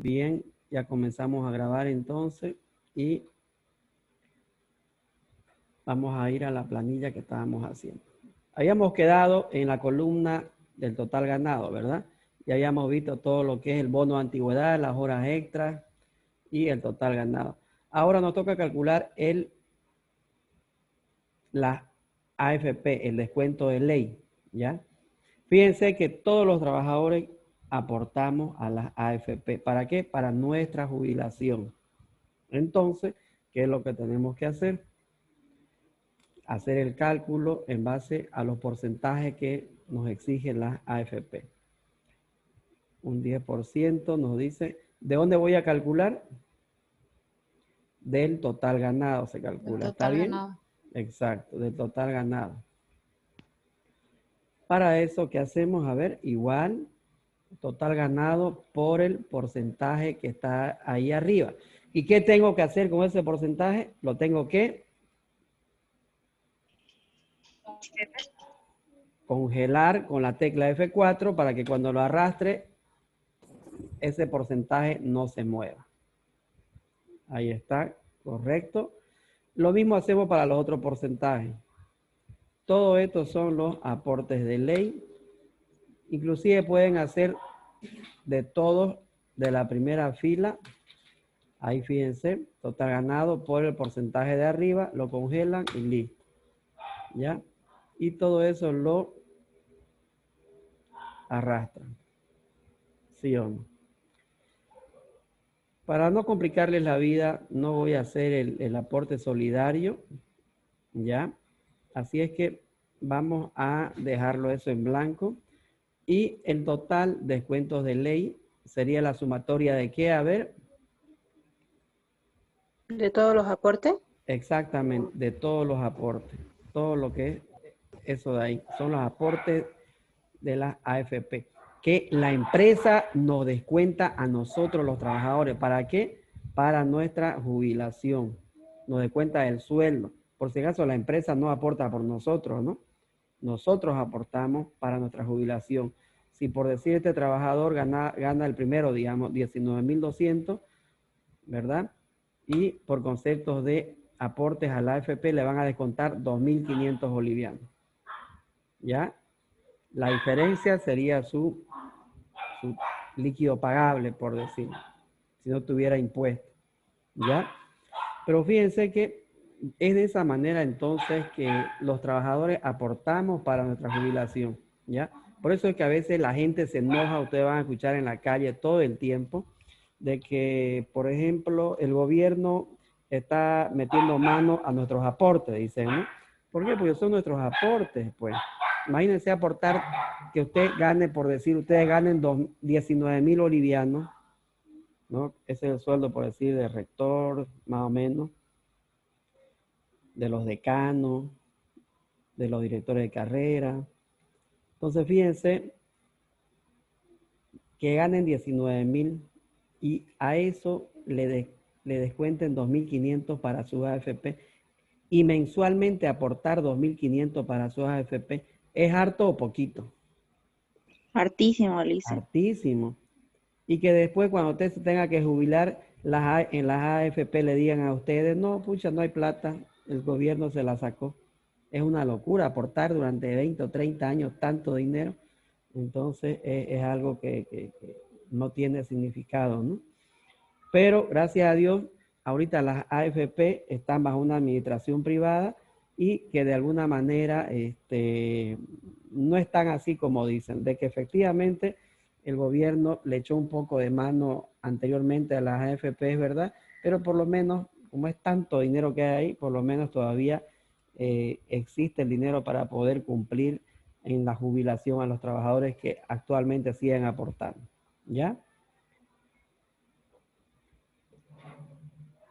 Bien, ya comenzamos a grabar entonces y vamos a ir a la planilla que estábamos haciendo. Habíamos quedado en la columna del total ganado, ¿verdad? Ya habíamos visto todo lo que es el bono de antigüedad, las horas extras y el total ganado. Ahora nos toca calcular la AFP, el descuento de ley, ¿ya? Fíjense que todos los trabajadores aportamos a las AFP. ¿Para qué? Para nuestra jubilación. Entonces, ¿qué es lo que tenemos que hacer? Hacer el cálculo en base a los porcentajes que nos exigen las AFP. Un 10% nos dice, ¿de dónde voy a calcular? Del total ganado se calcula. ¿Está bien? Ganado. Exacto, del total ganado. Para eso, ¿qué hacemos? A ver, igual, total ganado por el porcentaje que está ahí arriba. ¿Y qué tengo que hacer con ese porcentaje? Lo tengo que congelar con la tecla F4 para que cuando lo arrastre, ese porcentaje no se mueva. Ahí está, correcto. Lo mismo hacemos para los otros porcentajes. Todo esto son los aportes de ley. Inclusive pueden hacer de todos de la primera fila. Ahí fíjense, total ganado por el porcentaje de arriba, lo congelan y listo. ¿Ya? Y todo eso lo arrastran. ¿Sí o no? Para no complicarles la vida, no voy a hacer el aporte solidario, ¿ya? Así es que vamos a dejarlo eso en blanco. Y el total descuentos de ley sería la sumatoria de ¿qué? A ver. ¿De todos los aportes? Exactamente, de todos los aportes. Todo lo que es eso de ahí. Son los aportes de las AFP. Que la empresa nos descuenta a nosotros los trabajadores. ¿Para qué? Para nuestra jubilación. Nos descuenta el sueldo. Por si acaso la empresa no aporta por nosotros, ¿no? Nosotros aportamos para nuestra jubilación. Si por decir este trabajador gana el primero, digamos, 19.200, ¿verdad? Y por conceptos de aportes a la AFP le van a descontar 2.500 bolivianos. ¿Ya? La diferencia sería su líquido pagable, por decir, si no tuviera impuesto. ¿Ya? Pero fíjense que es de esa manera entonces que los trabajadores aportamos para nuestra jubilación. ¿Ya? Por eso es que a veces la gente se enoja, ustedes van a escuchar en la calle todo el tiempo, de que, por ejemplo, el gobierno está metiendo mano a nuestros aportes, dicen, ¿no? ¿Por qué? Porque son nuestros aportes, pues. Imagínense aportar que usted gane, por decir, ustedes ganen 19.000 bolivianos, ¿no? Ese es el sueldo, por decir, de rector, más o menos, de los decanos, de los directores de carrera. Entonces, fíjense que ganen 19.000 y a eso le descuenten 2.500 para su AFP y mensualmente aportar 2.500 para su AFP. ¿Es harto o poquito? Hartísimo, Alicia. Hartísimo. Y que después cuando usted se tenga que jubilar, en las AFP le digan a ustedes, no, pucha, no hay plata, el gobierno se la sacó. Es una locura aportar durante 20 o 30 años tanto dinero. Entonces es algo que no tiene significado, ¿no? Pero gracias a Dios, ahorita las AFP están bajo una administración privada y que de alguna manera no están así como dicen, de que efectivamente el gobierno le echó un poco de mano anteriormente a las AFP, es verdad, pero por lo menos, como es tanto dinero que hay ahí, por lo menos todavía existe el dinero para poder cumplir en la jubilación a los trabajadores que actualmente siguen aportando, ¿ya?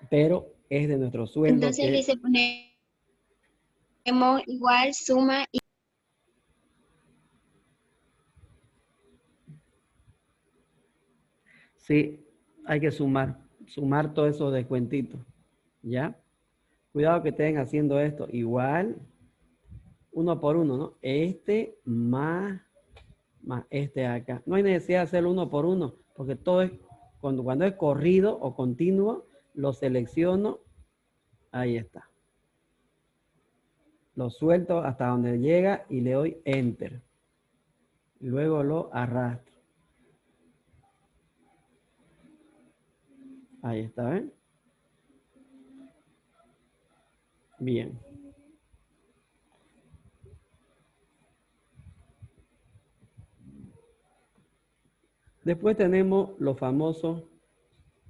Pero es de nuestro sueldo. Entonces le ponemos igual suma y... Sí, hay que sumar todos esos descuentitos, ¿ya? Cuidado que estén haciendo esto igual, uno por uno, ¿no? Este más este acá. No hay necesidad de hacerlo uno por uno, porque todo es Cuando es corrido o continuo, lo selecciono. Ahí está. Lo suelto hasta donde llega y le doy Enter. Luego lo arrastro. Ahí está, ¿ven? Bien. Después tenemos los famosos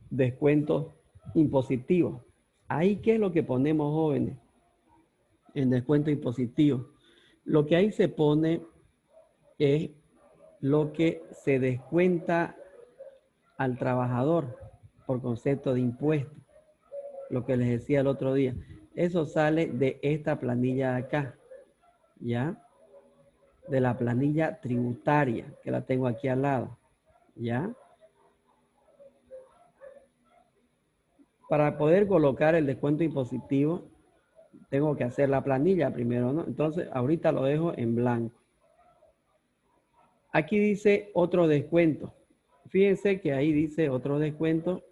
descuentos impositivos. Ahí, ¿qué es lo que ponemos, jóvenes? En descuento impositivo. Lo que ahí se pone es lo que se descuenta al trabajador por concepto de impuesto. Lo que les decía el otro día. Eso sale de esta planilla de acá, ¿ya? De la planilla tributaria, que la tengo aquí al lado, ¿ya? Para poder colocar el descuento impositivo, tengo que hacer la planilla primero, ¿no? Entonces, ahorita lo dejo en blanco. Aquí dice otro descuento. Fíjense que ahí dice otro descuento.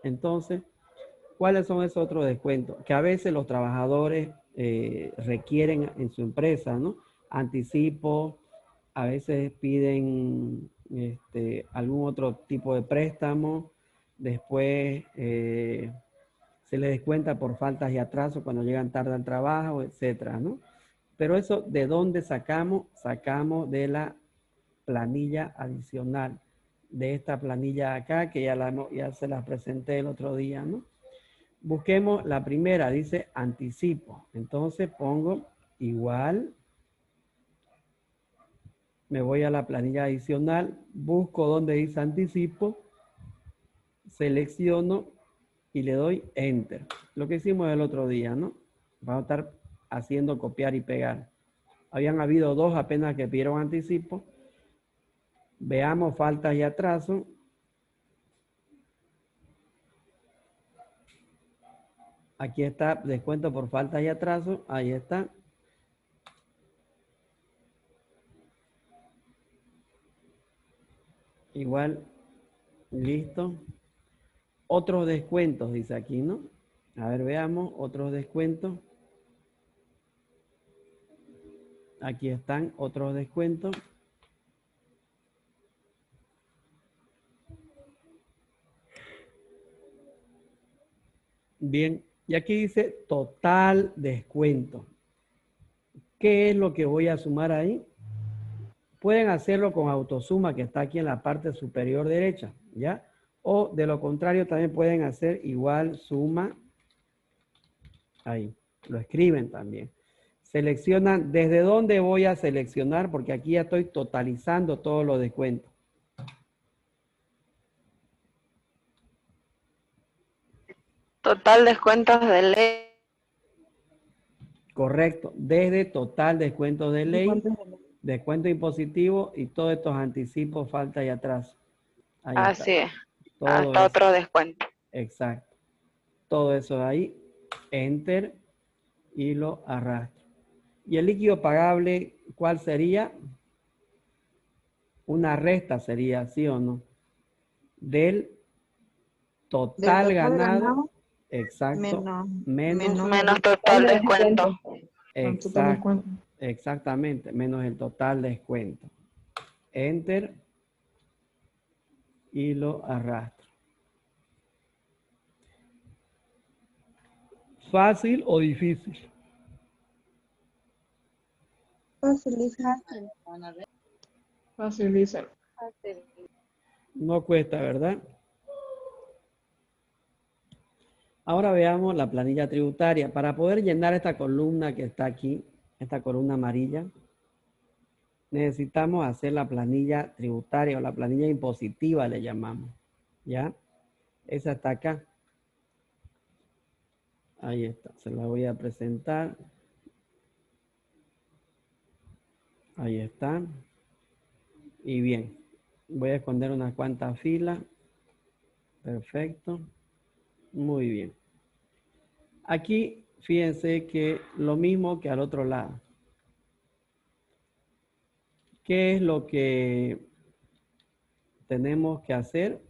Entonces, ¿cuáles son esos otros descuentos? Que a veces los trabajadores requieren en su empresa, ¿no? Anticipo, a veces piden algún otro tipo de préstamo, después se les descuenta por faltas y atrasos cuando llegan tarde al trabajo, etcétera, ¿no? Pero eso, ¿de dónde sacamos? Sacamos de la planilla adicional, de esta planilla acá, que ya se las presenté el otro día, ¿no? Busquemos la primera, dice anticipo. Entonces pongo igual, me voy a la planilla adicional, busco donde dice anticipo, selecciono y le doy Enter. Lo que hicimos el otro día, ¿no? Vamos a estar haciendo copiar y pegar. Habían habido dos apenas que pidieron anticipo. Veamos faltas y atrasos. Aquí está descuento por faltas y atrasos. Ahí está. Igual, listo. Otros descuentos, dice aquí, ¿no? A ver, veamos, otros descuentos. Aquí están otros descuentos. Bien, y aquí dice total descuento. ¿Qué es lo que voy a sumar ahí? Pueden hacerlo con autosuma, que está aquí en la parte superior derecha, ¿ya? O de lo contrario, también pueden hacer igual suma. Ahí, lo escriben también. Seleccionan, ¿desde dónde voy a seleccionar? Porque aquí ya estoy totalizando todos los descuentos. Total descuentos de ley. Correcto, desde total descuento de ley, descuento impositivo y todos estos anticipos, falta y atraso. Ahí está. Así es. Todo Hasta eso. otro descuento. Exacto. Todo eso de ahí, Enter y lo arrastro. Y el líquido pagable, ¿cuál sería? Una resta sería, ¿sí o no? Del total ganado, exacto, Menos total descuento. exacto, exactamente, menos el total descuento. Enter y lo arrastro. ¿Fácil o difícil? Facilísimo. No cuesta, ¿verdad? Ahora veamos la planilla tributaria. Para poder llenar esta columna que está aquí, esta columna amarilla, necesitamos hacer la planilla tributaria o la planilla impositiva, le llamamos. ¿Ya? Esa está acá. Ahí está. Se la voy a presentar. Ahí está. Y bien. Voy a esconder unas cuantas filas. Perfecto. Muy bien. Aquí, fíjense que lo mismo que al otro lado. ¿Qué es lo que tenemos que hacer?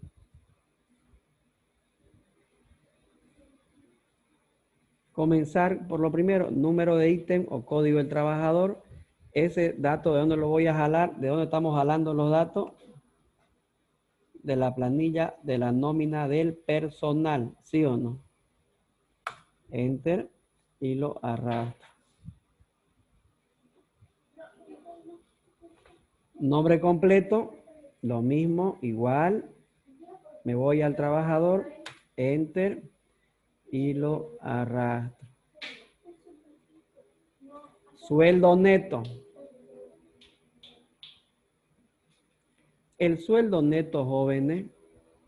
comenzar por lo primero, número de ítem o código del trabajador. Ese dato, ¿de dónde lo voy a jalar? ¿De dónde estamos jalando los datos? De la planilla de la nómina del personal, ¿sí o no? Enter y lo arrastro. Nombre completo, lo mismo, igual. Me voy al trabajador, enter y lo arrastro. Sueldo neto. El sueldo neto, jóvenes,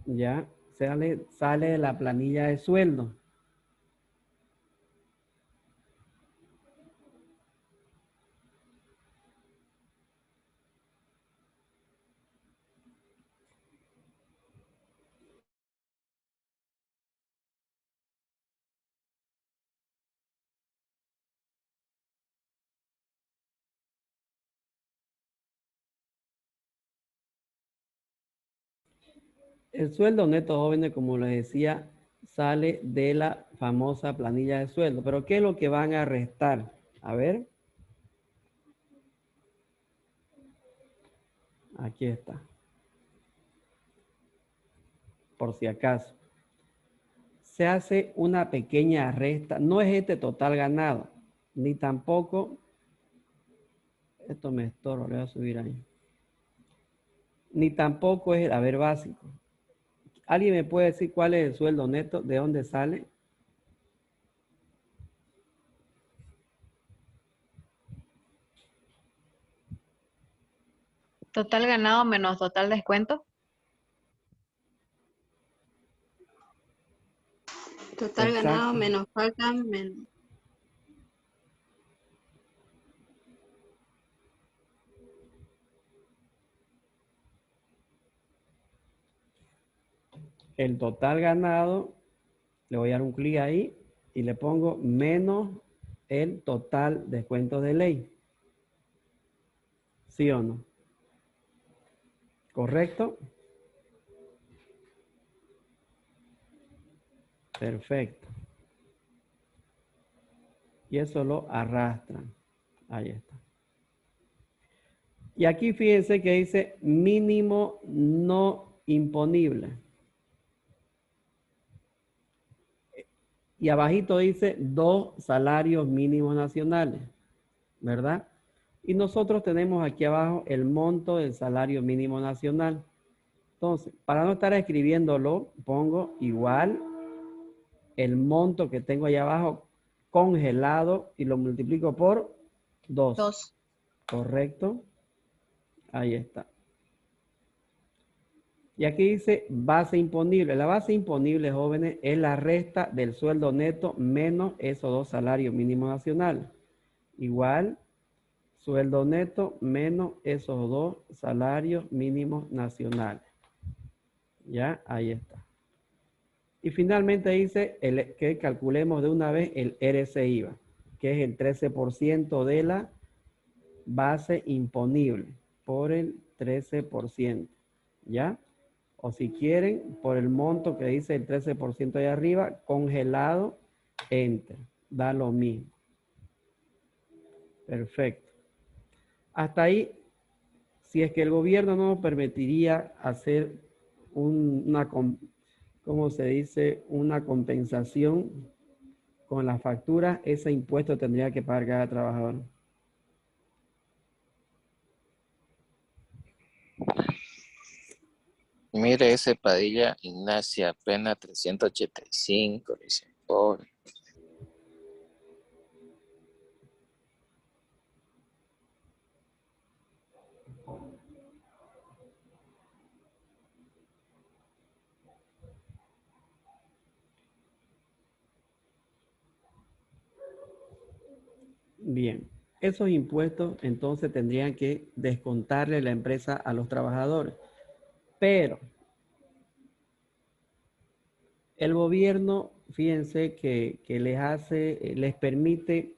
ya sale de la planilla de sueldo. El sueldo neto, jóvenes, como les decía, sale de la famosa planilla de sueldo. Pero ¿qué es lo que van a restar? A ver. Aquí está. Por si acaso. Se hace una pequeña resta. No es este total ganado, ni tampoco, esto me estorba, le voy a subir ahí. Ni tampoco es el haber básico. ¿Alguien me puede decir cuál es el sueldo neto? ¿De dónde sale? Total ganado menos total descuento. Total ganado Exacto. menos falta menos. El total ganado, le voy a dar un clic ahí y le pongo menos el total descuento de ley. ¿Sí o no? ¿Correcto? Perfecto. Y eso lo arrastran. Ahí está. Y aquí fíjense que dice mínimo no imponible. Y abajito dice 2 salarios mínimos nacionales, ¿verdad? Y nosotros tenemos aquí abajo el monto del salario mínimo nacional. Entonces, para no estar escribiéndolo, pongo igual el monto que tengo ahí abajo congelado y lo multiplico por 2. 2. ¿Correcto? Ahí está. Y aquí dice base imponible. La base imponible, jóvenes, es la resta del sueldo neto menos esos 2 salarios mínimos nacionales. Igual, sueldo neto menos esos 2 salarios mínimos nacionales. Ya, ahí está. Y finalmente dice que calculemos de una vez el RCIVA, que es el 13% de la base imponible por el 13%. ¿Ya? O si quieren, por el monto que dice el 13% de arriba, congelado, enter. Da lo mismo. Perfecto. Hasta ahí, si es que el gobierno no nos permitiría hacer ¿cómo se dice? Una compensación con la factura, ese impuesto tendría que pagar cada trabajador. Mire ese Padilla Ignacia, apenas 385, dice, pobre. Bien, esos impuestos entonces tendrían que descontarle la empresa a los trabajadores. Pero el gobierno, fíjense que les permite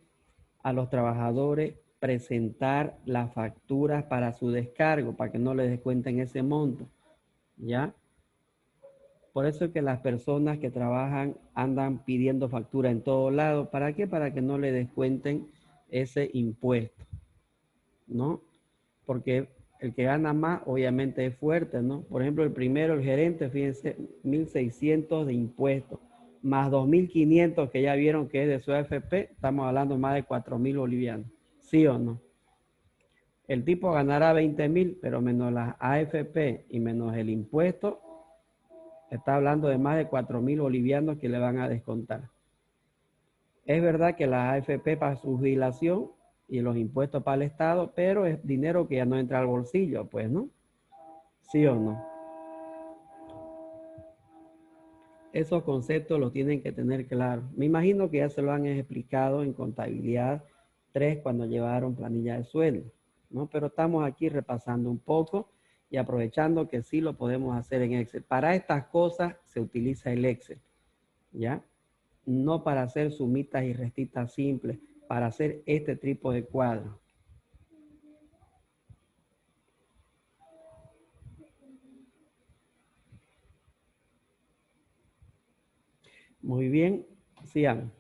a los trabajadores presentar las facturas para su descargo, para que no les descuenten ese monto, ¿ya? Por eso es que las personas que trabajan andan pidiendo factura en todos lados. ¿Para qué? Para que no le descuenten ese impuesto, ¿no? Porque el que gana más obviamente es fuerte, ¿no? Por ejemplo, el primero, el gerente, fíjense, 1.600 de impuestos, más 2.500 que ya vieron que es de su AFP, estamos hablando más de 4.000 bolivianos, ¿sí o no? El tipo ganará 20.000, pero menos las AFP y menos el impuesto, está hablando de más de 4.000 bolivianos que le van a descontar. Es verdad que las AFP para su jubilación y los impuestos para el Estado, pero es dinero que ya no entra al bolsillo, pues, ¿no? ¿Sí o no? Esos conceptos los tienen que tener claros. Me imagino que ya se lo han explicado en contabilidad 3 cuando llevaron planilla de sueldo, ¿no? Pero estamos aquí repasando un poco y aprovechando que sí lo podemos hacer en Excel. Para estas cosas se utiliza el Excel, ¿ya? No para hacer sumitas y restitas simples, para hacer este tipo de cuadros. Muy bien, sigan.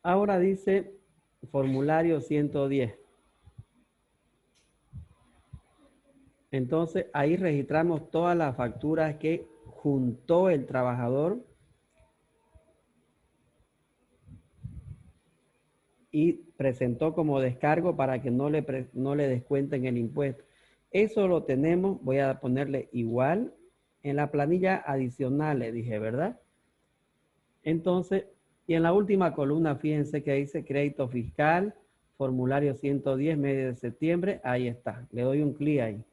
Ahora dice formulario 110. Entonces ahí registramos todas las facturas que juntó el trabajador y presentó como descargo para que no le descuenten el impuesto. Eso lo tenemos, voy a ponerle igual en la planilla adicional, le dije, ¿verdad? Entonces, y en la última columna, fíjense que dice crédito fiscal, formulario 110, mes de septiembre, ahí está, le doy un clic ahí.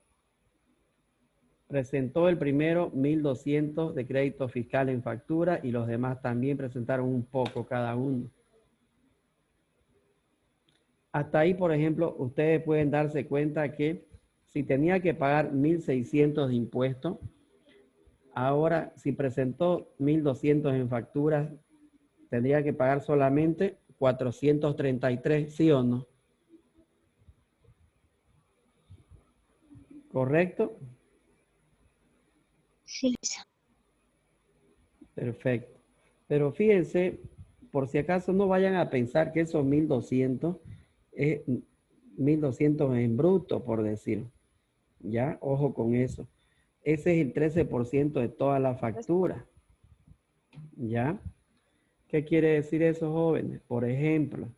Presentó el primero 1.200 de crédito fiscal en factura y los demás también presentaron un poco cada uno. Hasta ahí, por ejemplo, ustedes pueden darse cuenta que si tenía que pagar 1.600 de impuestos, ahora si presentó 1.200 en facturas, tendría que pagar solamente 433, ¿sí o no? ¿Correcto? Sí. Perfecto. Pero fíjense, por si acaso no vayan a pensar que esos 1.200 es 1.200 en bruto, por decir. ¿Ya? Ojo con eso. Ese es el 13% de toda la factura. ¿Ya? ¿Qué quiere decir eso, jóvenes? Por ejemplo,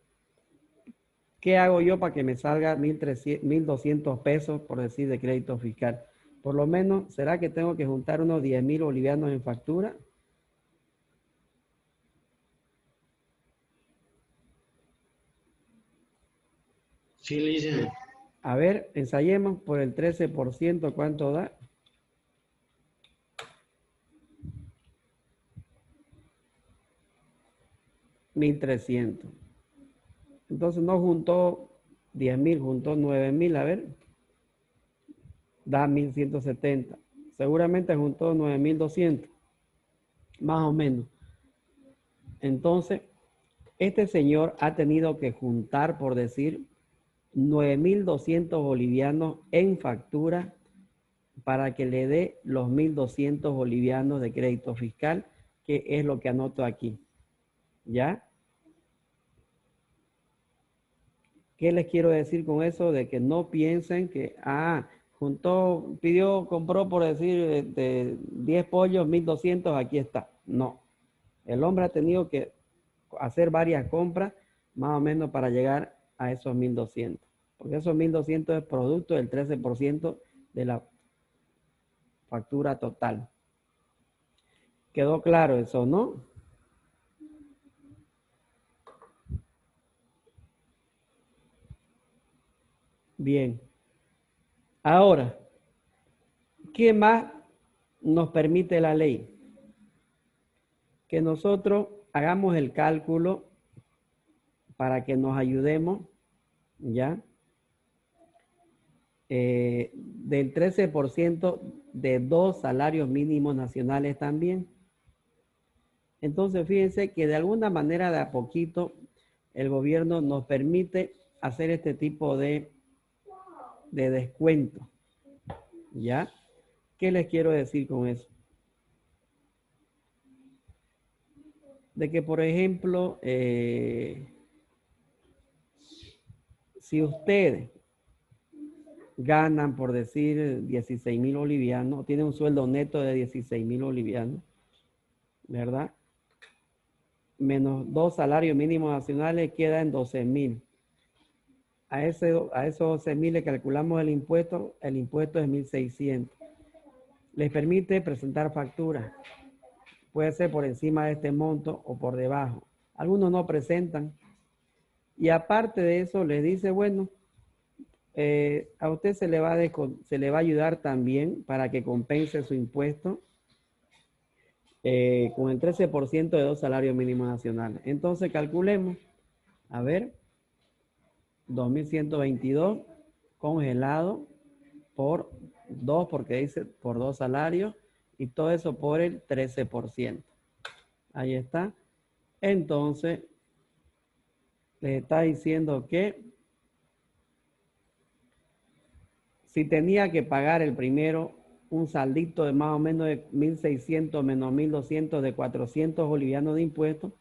¿qué hago yo para que me salga 1.200 pesos, por decir, de crédito fiscal? Por lo menos, ¿será que tengo que juntar unos 10.000 bolivianos en factura? Sí, licenciado. A ver, ensayemos por el 13%, ¿cuánto da? $1.300. Entonces no juntó 10.000, juntó 9.000, a ver. Da 1.170. Seguramente juntó 9.200. Más o menos. Entonces, este señor ha tenido que juntar, por decir, 9.200 bolivianos en factura para que le dé los 1.200 bolivianos de crédito fiscal, que es lo que anoto aquí. ¿Ya? ¿Qué les quiero decir con eso? De que no piensen que, juntó, pidió, compró, por decir, 10 pollos, 1.200, aquí está. No. El hombre ha tenido que hacer varias compras, más o menos, para llegar a esos 1.200. Porque esos 1.200 es producto del 13% de la factura total. ¿Quedó claro eso, no? Bien. Ahora, ¿qué más nos permite la ley? Que nosotros hagamos el cálculo para que nos ayudemos, ¿ya? Del 13% de 2 salarios mínimos nacionales también. Entonces, fíjense que de alguna manera, de a poquito, el gobierno nos permite hacer este tipo de descuento. ¿Ya? ¿Qué les quiero decir con eso? de que, por ejemplo, si ustedes ganan, por decir, 16.000 bolivianos, tienen un sueldo neto de 16.000 bolivianos, ¿verdad? Menos 2 salarios mínimos nacionales queda en 12.000. A esos 12.000 le calculamos el impuesto es 1.600. Les permite presentar facturas. Puede ser por encima de este monto o por debajo. Algunos no presentan. Y aparte de eso, les dice, bueno, a usted se le va a ayudar también para que compense su impuesto con el 13% de 2 salarios mínimos nacionales. Entonces, calculemos, a ver, 2.122 congelado por 2, porque dice por 2 salarios, y todo eso por el 13%. Ahí está. Entonces, les está diciendo que si tenía que pagar el primero un saldito de más o menos de 1.600 menos 1.200 de 400 bolivianos de impuestos,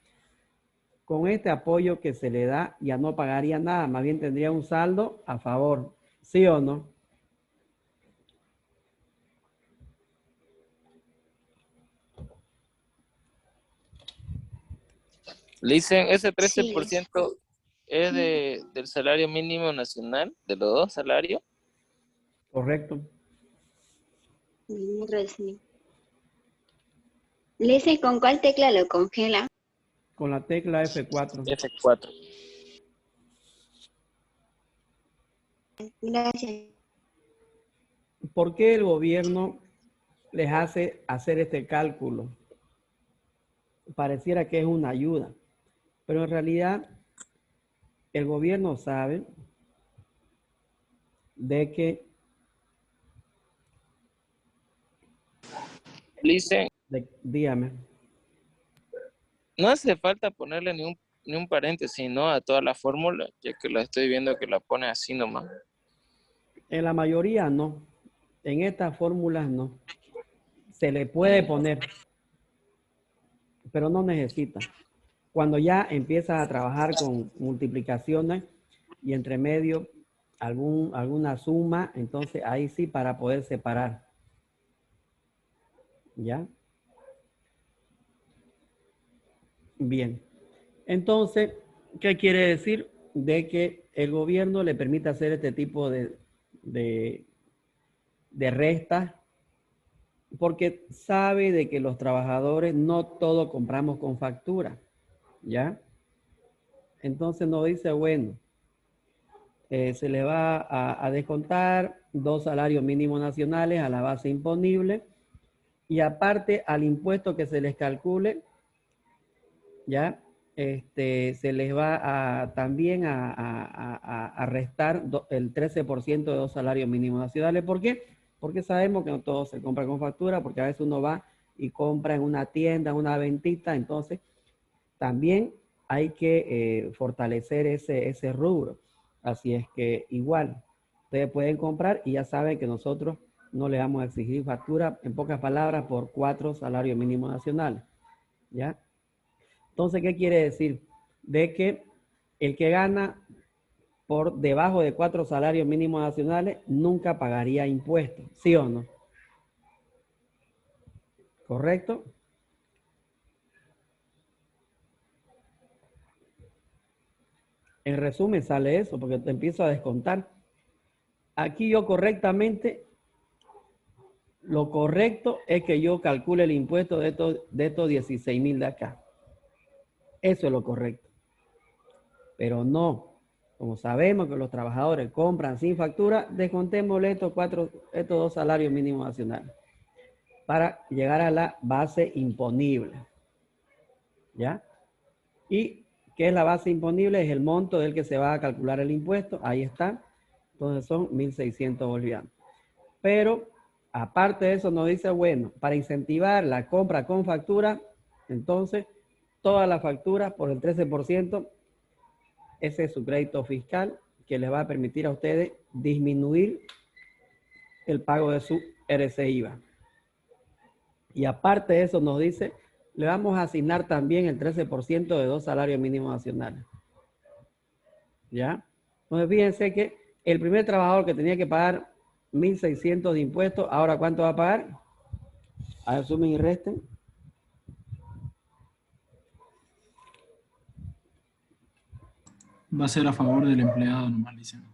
con este apoyo que se le da ya no pagaría nada, más bien tendría un saldo a favor. ¿Sí o no? Le dicen, ese Sí, 13% es del salario mínimo nacional, de los 2 salarios. Correcto. recién. Lizzy, ¿con cuál tecla lo congela? Con la tecla F4. F4. Gracias. ¿Por qué el gobierno les hace hacer este cálculo? Pareciera que es una ayuda, pero en realidad el gobierno sabe de que, Le dicen, dígame, no hace falta ponerle ni un paréntesis, ¿no? A toda la fórmula, ya que la estoy viendo que la pone así nomás. en la mayoría no, en estas fórmulas no. Se le puede poner, pero no necesita. Cuando ya empiezas a trabajar con multiplicaciones y entre medio alguna suma, entonces ahí sí para poder separar. ¿Ya? Bien. Entonces, ¿qué quiere decir? De que el gobierno le permite hacer este tipo de restas porque sabe de que los trabajadores no todo compramos con factura. ¿Ya? Entonces nos dice, bueno, se le va a descontar 2 salarios mínimos nacionales a la base imponible y aparte al impuesto que se les calcule, ya, se les va también a restar el 13% de 2 salarios mínimos nacionales. ¿Por qué? Porque sabemos que no todo se compra con factura, porque a veces uno va y compra en una tienda, en una ventita, entonces también hay que fortalecer ese rubro. Así es que igual, ustedes pueden comprar y ya saben que nosotros no le vamos a exigir factura, en pocas palabras, por 4 salarios mínimos nacionales. ¿Ya? Entonces, ¿qué quiere decir? De que el que gana por debajo de 4 salarios mínimos nacionales nunca pagaría impuestos, ¿sí o no? ¿Correcto? En resumen sale eso, porque te empiezo a descontar. Aquí yo correctamente, lo correcto es que yo calcule el impuesto de estos 16.000 de acá. Eso es lo correcto. Pero no, como sabemos que los trabajadores compran sin factura, descontémosle estos 2 salarios mínimos nacionales para llegar a la base imponible. ¿Ya? Y ¿qué es la base imponible? Es el monto del que se va a calcular el impuesto. Ahí está. Entonces son 1.600 bolivianos. Pero aparte de eso nos dice, bueno, para incentivar la compra con factura, entonces todas las facturas por el 13%, ese es su crédito fiscal que les va a permitir a ustedes disminuir el pago de su RC/IVA. Y aparte de eso nos dice le vamos a asignar también el 13% de 2 salarios mínimos nacionales. ¿Ya? Entonces, fíjense que el primer trabajador que tenía que pagar 1.600 de impuestos, ahora ¿cuánto va a pagar? A ver, sumen y resten. Va a ser a favor del empleado nomás, dicen.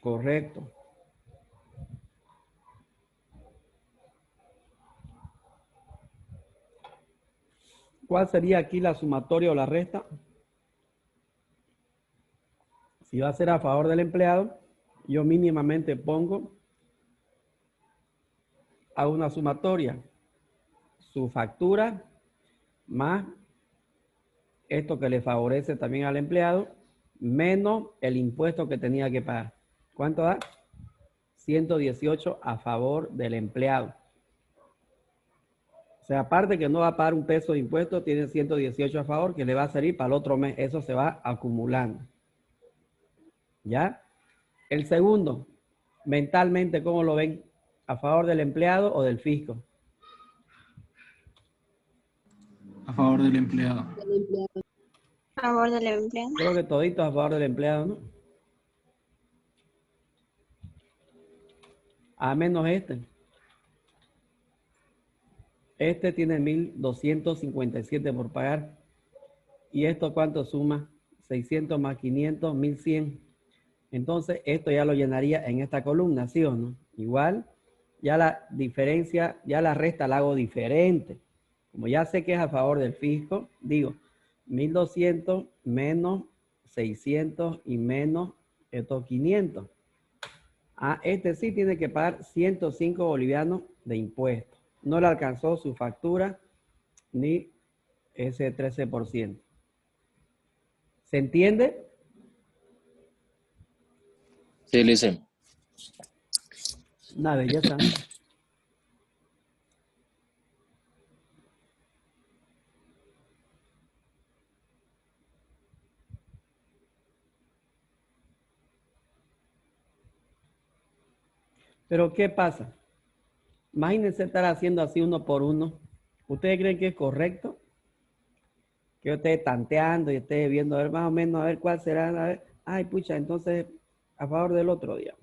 Correcto. ¿Cuál sería aquí la sumatoria o la resta? Si va a ser a favor del empleado, yo mínimamente pongo a una sumatoria, su factura más esto que le favorece también al empleado, menos el impuesto que tenía que pagar. ¿Cuánto da? 118 a favor del empleado. O sea, aparte que no va a pagar un peso de impuesto, tiene 118 a favor que le va a salir para el otro mes. Eso se va acumulando. ¿Ya? El segundo, mentalmente, ¿cómo lo ven? ¿A favor del empleado o del fisco? A favor del empleado. A favor del empleado. Creo que toditos a favor del empleado, ¿no? A menos este. Este tiene 1.257 por pagar. ¿Y esto cuánto suma? 600 más 500, 1.100. Entonces, esto ya lo llenaría en esta columna, ¿sí o no? Igual, ya la diferencia, ya la resta la hago diferente. Como ya sé que es a favor del fisco, digo 1.200 menos 600 y menos estos 500. Ah, este sí tiene que pagar 105 bolivianos de impuestos. No le alcanzó su factura ni ese 13%. ¿Se entiende? Sí, dicen. Una belleza, ¿no? Pero ¿qué pasa? Imagínense estar haciendo así uno por uno. ¿Ustedes creen que es correcto? Que yo esté tanteando y esté viendo, a ver más o menos, a ver cuál será, a ver, ay, pucha, entonces a favor del otro día.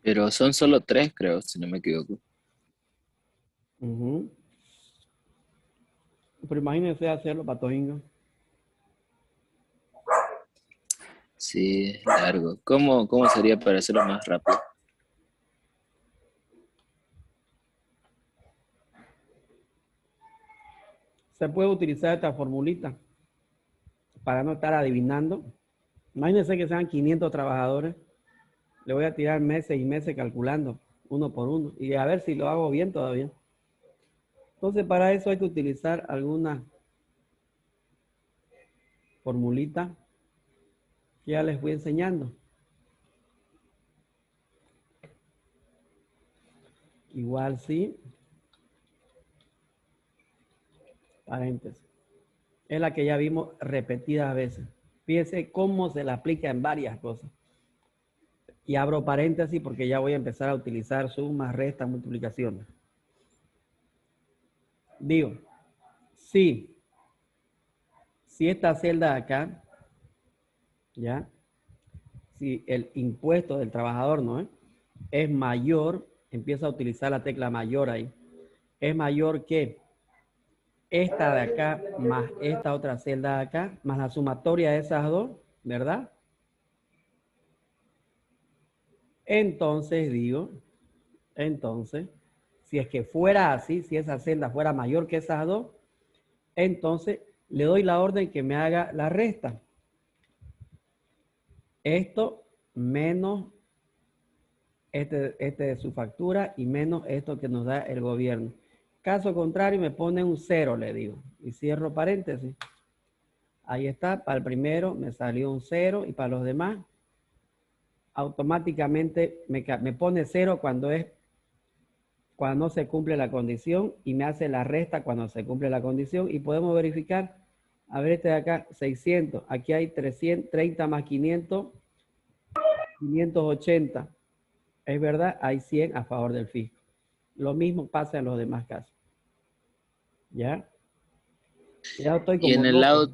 Pero son solo 3, creo, si no me equivoco. Ujú. Pero imagínense hacerlo, Patojingo. Sí, es largo. ¿Cómo sería para hacerlo más rápido? Se puede utilizar esta formulita para no estar adivinando. Imagínense que sean 500 trabajadores. Le voy a tirar meses y meses calculando, uno por uno, y a ver si lo hago bien todavía. Entonces, para eso hay que utilizar alguna formulita que ya les voy enseñando. Igual sí. Paréntesis. Es la que ya vimos repetidas veces. Fíjense cómo se la aplica en varias cosas. Y abro paréntesis porque ya voy a empezar a utilizar sumas, restas, multiplicaciones. Digo, si esta celda de acá, ¿ya? Si el impuesto del trabajador, ¿no? Es mayor, empiezo a utilizar la tecla mayor ahí. Es mayor que esta de acá más esta otra celda de acá, más la sumatoria de esas dos, ¿verdad? Entonces digo, si es que fuera así, si esa celda fuera mayor que esas dos, entonces le doy la orden que me haga la resta. Esto menos este de su factura y menos esto que nos da el gobierno. Caso contrario, me pone un 0, le digo. Y cierro paréntesis. Ahí está, para el primero me salió un 0 y para los demás automáticamente me pone 0 cuando es cuando no se cumple la condición y me hace la resta cuando se cumple la condición y podemos verificar, a ver este de acá, 600, aquí hay 330 más 500, 580. Es verdad, hay 100 a favor del fisco. Lo mismo pasa en los demás casos. ¿Ya? Ya estoy como Y en el loco. lado,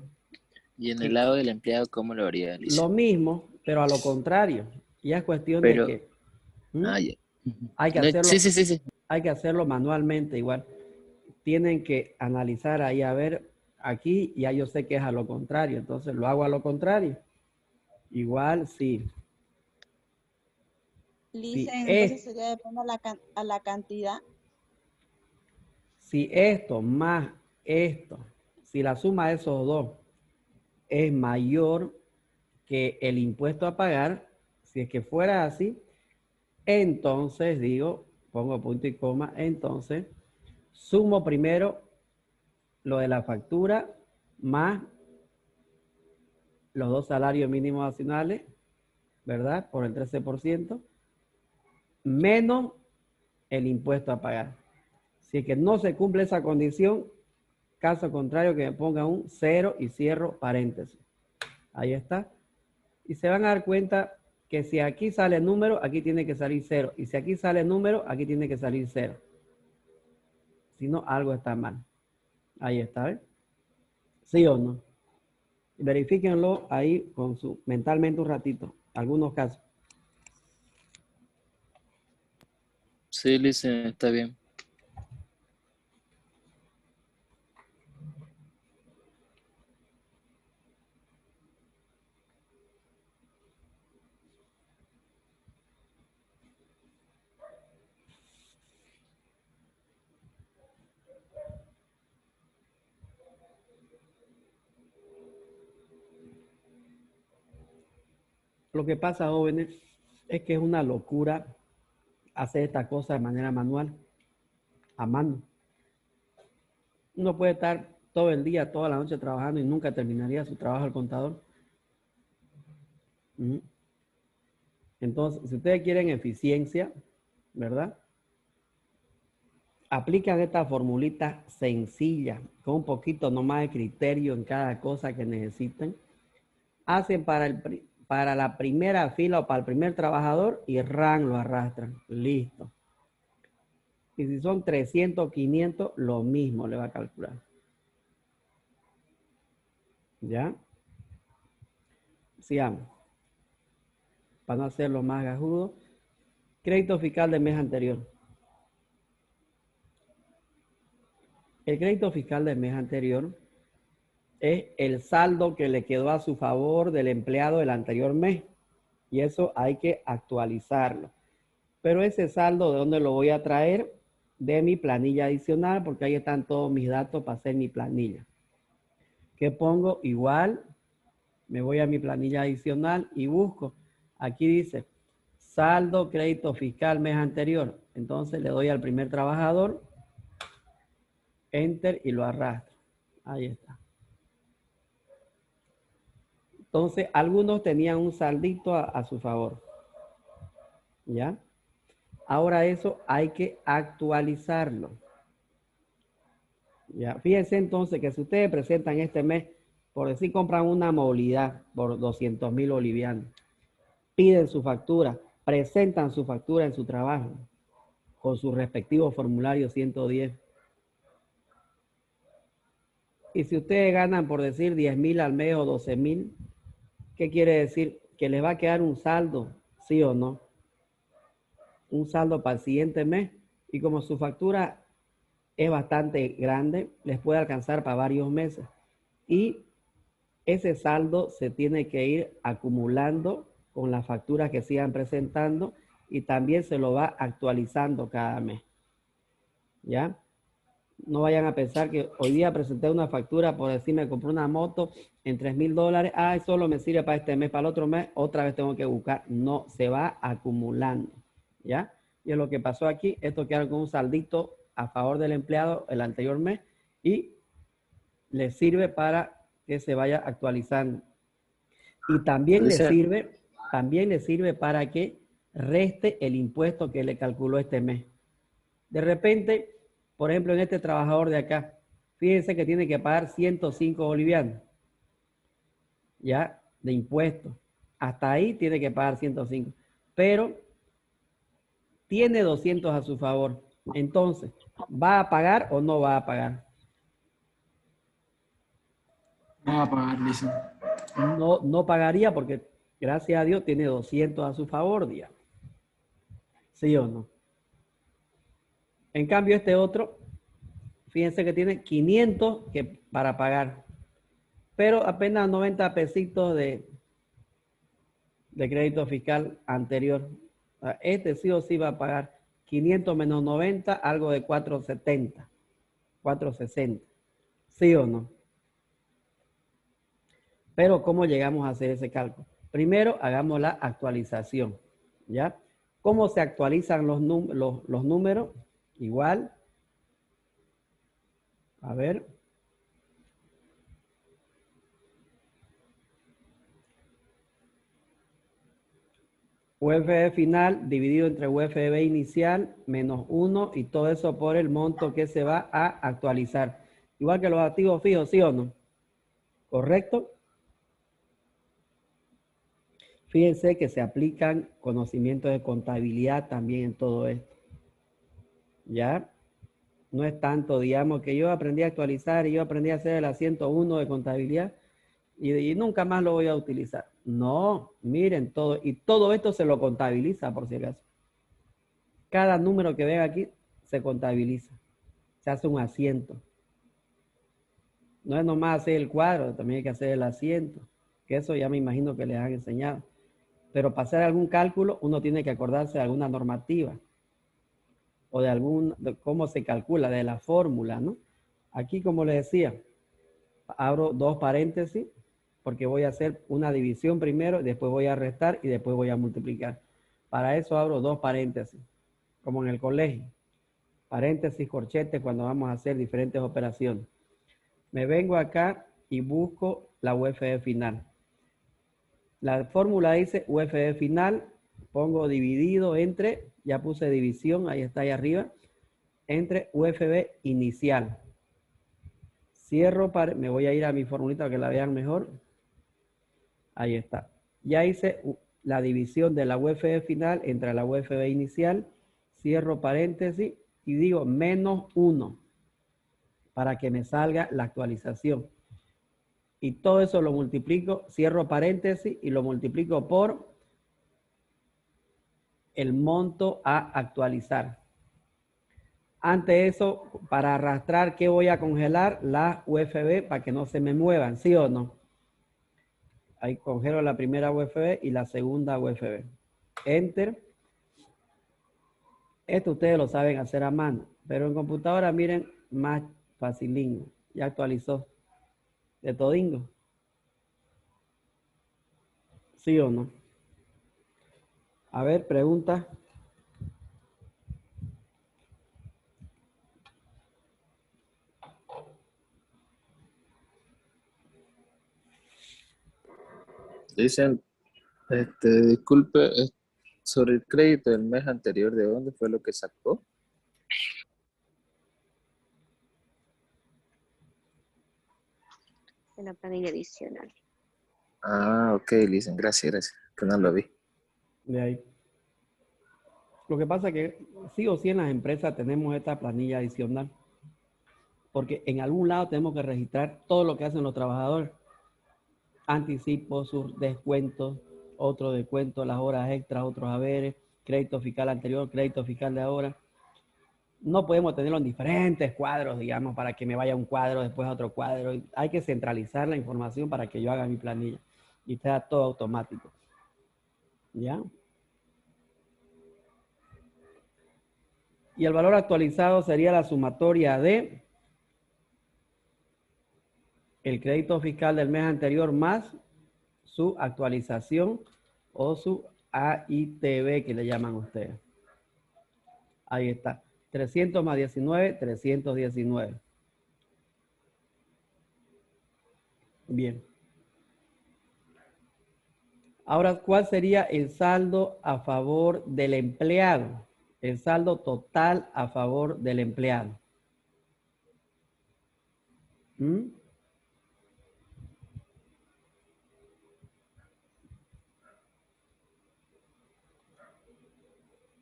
el lado del empleado, ¿cómo lo haría, Alicia? Lo mismo, pero a lo contrario. Ya es cuestión Pero, de que ya. hay que No, hacerlo, sí. hay que hacerlo manualmente igual. Tienen que analizar ahí, a ver, aquí ya yo sé que es a lo contrario, entonces lo hago a lo contrario. Igual, sí. Lisa, Si entonces sería depende a la cantidad. Si esto más esto, si la suma de esos dos es mayor que el impuesto a pagar, si es que fuera así, entonces digo, pongo punto y coma, entonces sumo primero lo de la factura más los dos salarios mínimos nacionales, ¿verdad? Por el 13%, menos el impuesto a pagar. Si es que no se cumple esa condición, caso contrario que me ponga un 0 y cierro paréntesis. Ahí está. Y se van a dar cuenta que si aquí sale número, aquí tiene que salir 0. Y si aquí sale número, aquí tiene que salir 0. Si no, algo está mal. Ahí está, ¿ves? ¿Sí o no? Verifíquenlo ahí con su mentalmente un ratito. Algunos casos. Sí, Alicia, está bien. Lo que pasa, jóvenes, es que es una locura hacer esta cosa de manera manual, a mano. Uno puede estar todo el día, toda la noche trabajando y nunca terminaría su trabajo al contador. Entonces, si ustedes quieren eficiencia, ¿verdad? Aplican esta formulita sencilla, con un poquito nomás de criterio en cada cosa que necesiten. Hacen para la primera fila o para el primer trabajador y RAN lo arrastran. Listo. Y si son 300, 500, lo mismo le va a calcular. ¿Ya? Sigamos. Para no hacerlo más gajudo. Crédito fiscal del mes anterior. El crédito fiscal del mes anterior es el saldo que le quedó a su favor del empleado del anterior mes. Y eso hay que actualizarlo. Pero ese saldo, ¿de dónde lo voy a traer? De mi planilla adicional, porque ahí están todos mis datos para hacer mi planilla. ¿Qué pongo? Igual, me voy a mi planilla adicional y busco. Aquí dice, saldo crédito fiscal mes anterior. Entonces le doy al primer trabajador, enter y lo arrastro. Ahí está. Entonces, algunos tenían un saldito a su favor. ¿Ya? Ahora eso hay que actualizarlo. ¿Ya? Fíjense entonces que si ustedes presentan este mes, por decir, compran una movilidad por 200,000 bolivianos, piden su factura, presentan su factura en su trabajo con su respectivo formulario 110. Y si ustedes ganan, por decir, 10,000 al mes o 12,000, ¿qué quiere decir? Que les va a quedar un saldo, ¿sí o no? Un saldo para el siguiente mes. Y como su factura es bastante grande, les puede alcanzar para varios meses. Y ese saldo se tiene que ir acumulando con las facturas que sigan presentando y también se lo va actualizando cada mes. ¿Ya? No vayan a pensar que hoy día presenté una factura por decir me compré una moto en $3,000. Ah, solo me sirve para este mes, para el otro mes, otra vez tengo que buscar. No, se va acumulando. ¿Ya? Y es lo que pasó aquí. Esto queda con un saldito a favor del empleado el anterior mes y le sirve para que se vaya actualizando. Y también le sirve para que reste el impuesto que le calculó este mes. De repente, por ejemplo, en este trabajador de acá, fíjense que tiene que pagar 105 bolivianos, ya, de impuestos. Hasta ahí tiene que pagar 105, pero tiene 200 a su favor. Entonces, ¿va a pagar o no va a pagar? Va a pagar, dicen. No pagaría porque, gracias a Dios, tiene 200 a su favor, digamos. ¿Sí o no? En cambio, este otro, fíjense que tiene 500 para pagar, pero apenas 90 pesitos de crédito fiscal anterior. Este sí o sí va a pagar 500 menos 90, algo de 470, 460. ¿Sí o no? Pero ¿cómo llegamos a hacer ese cálculo? Primero, hagamos la actualización, ¿ya? ¿Cómo se actualizan los números? Igual. A ver. UFB final dividido entre UFB inicial menos 1 y todo eso por el monto que se va a actualizar. Igual que los activos fijos, ¿sí o no? ¿Correcto? Fíjense que se aplican conocimientos de contabilidad también en todo esto. ¿Ya? No es tanto, digamos, que yo aprendí a actualizar y yo aprendí a hacer el asiento 1 de contabilidad y nunca más lo voy a utilizar. No, miren todo. Y todo esto se lo contabiliza, por si acaso. Cada número que ven aquí se contabiliza. Se hace un asiento. No es nomás hacer el cuadro, también hay que hacer el asiento. Que eso ya me imagino que les han enseñado. Pero para hacer algún cálculo, uno tiene que acordarse de alguna normativa. O de cómo se calcula, de la fórmula, ¿no? Aquí, como les decía, abro dos paréntesis, porque voy a hacer una división primero, después voy a restar y después voy a multiplicar. Para eso abro dos paréntesis, como en el colegio. Paréntesis, corchete, cuando vamos a hacer diferentes operaciones. Me vengo acá y busco la UFB final. La fórmula dice UFB final, pongo dividido entre, ya puse división, ahí está ahí arriba, entre UFB inicial. Cierro, me voy a ir a mi formulita para que la vean mejor. Ahí está. Ya hice la división de la UFB final entre la UFB inicial. Cierro paréntesis y digo menos 1 para que me salga la actualización. Y todo eso lo multiplico, cierro paréntesis y lo multiplico por el monto a actualizar. Ante eso, para arrastrar, ¿qué voy a congelar? La UFB para que no se me muevan, ¿sí o no? Ahí congelo la primera UFB y la segunda UFB. Enter. Esto ustedes lo saben hacer a mano, pero en computadora, miren, más facilín. Ya actualizó. De todingo. ¿Sí o no? A ver, pregunta. Dicen, disculpe, sobre el crédito del mes anterior, ¿de dónde fue lo que sacó? En la planilla adicional. Ah, ok, dicen, gracias, que no lo vi. De ahí. Lo que pasa es que sí o sí en las empresas tenemos esta planilla adicional. Porque en algún lado tenemos que registrar todo lo que hacen los trabajadores. Anticipos, sus descuentos, otro descuento, las horas extras, otros haberes, crédito fiscal anterior, crédito fiscal de ahora. No podemos tenerlo en diferentes cuadros, digamos, para que me vaya un cuadro, después a otro cuadro. Hay que centralizar la información para que yo haga mi planilla y sea todo automático. ¿Ya? Y el valor actualizado sería la sumatoria de el crédito fiscal del mes anterior más su actualización o su AITB que le llaman ustedes. Ahí está. 300 más 19, 319. Bien. Ahora, ¿cuál sería el saldo a favor del empleado? El saldo total a favor del empleado. ¿Mm?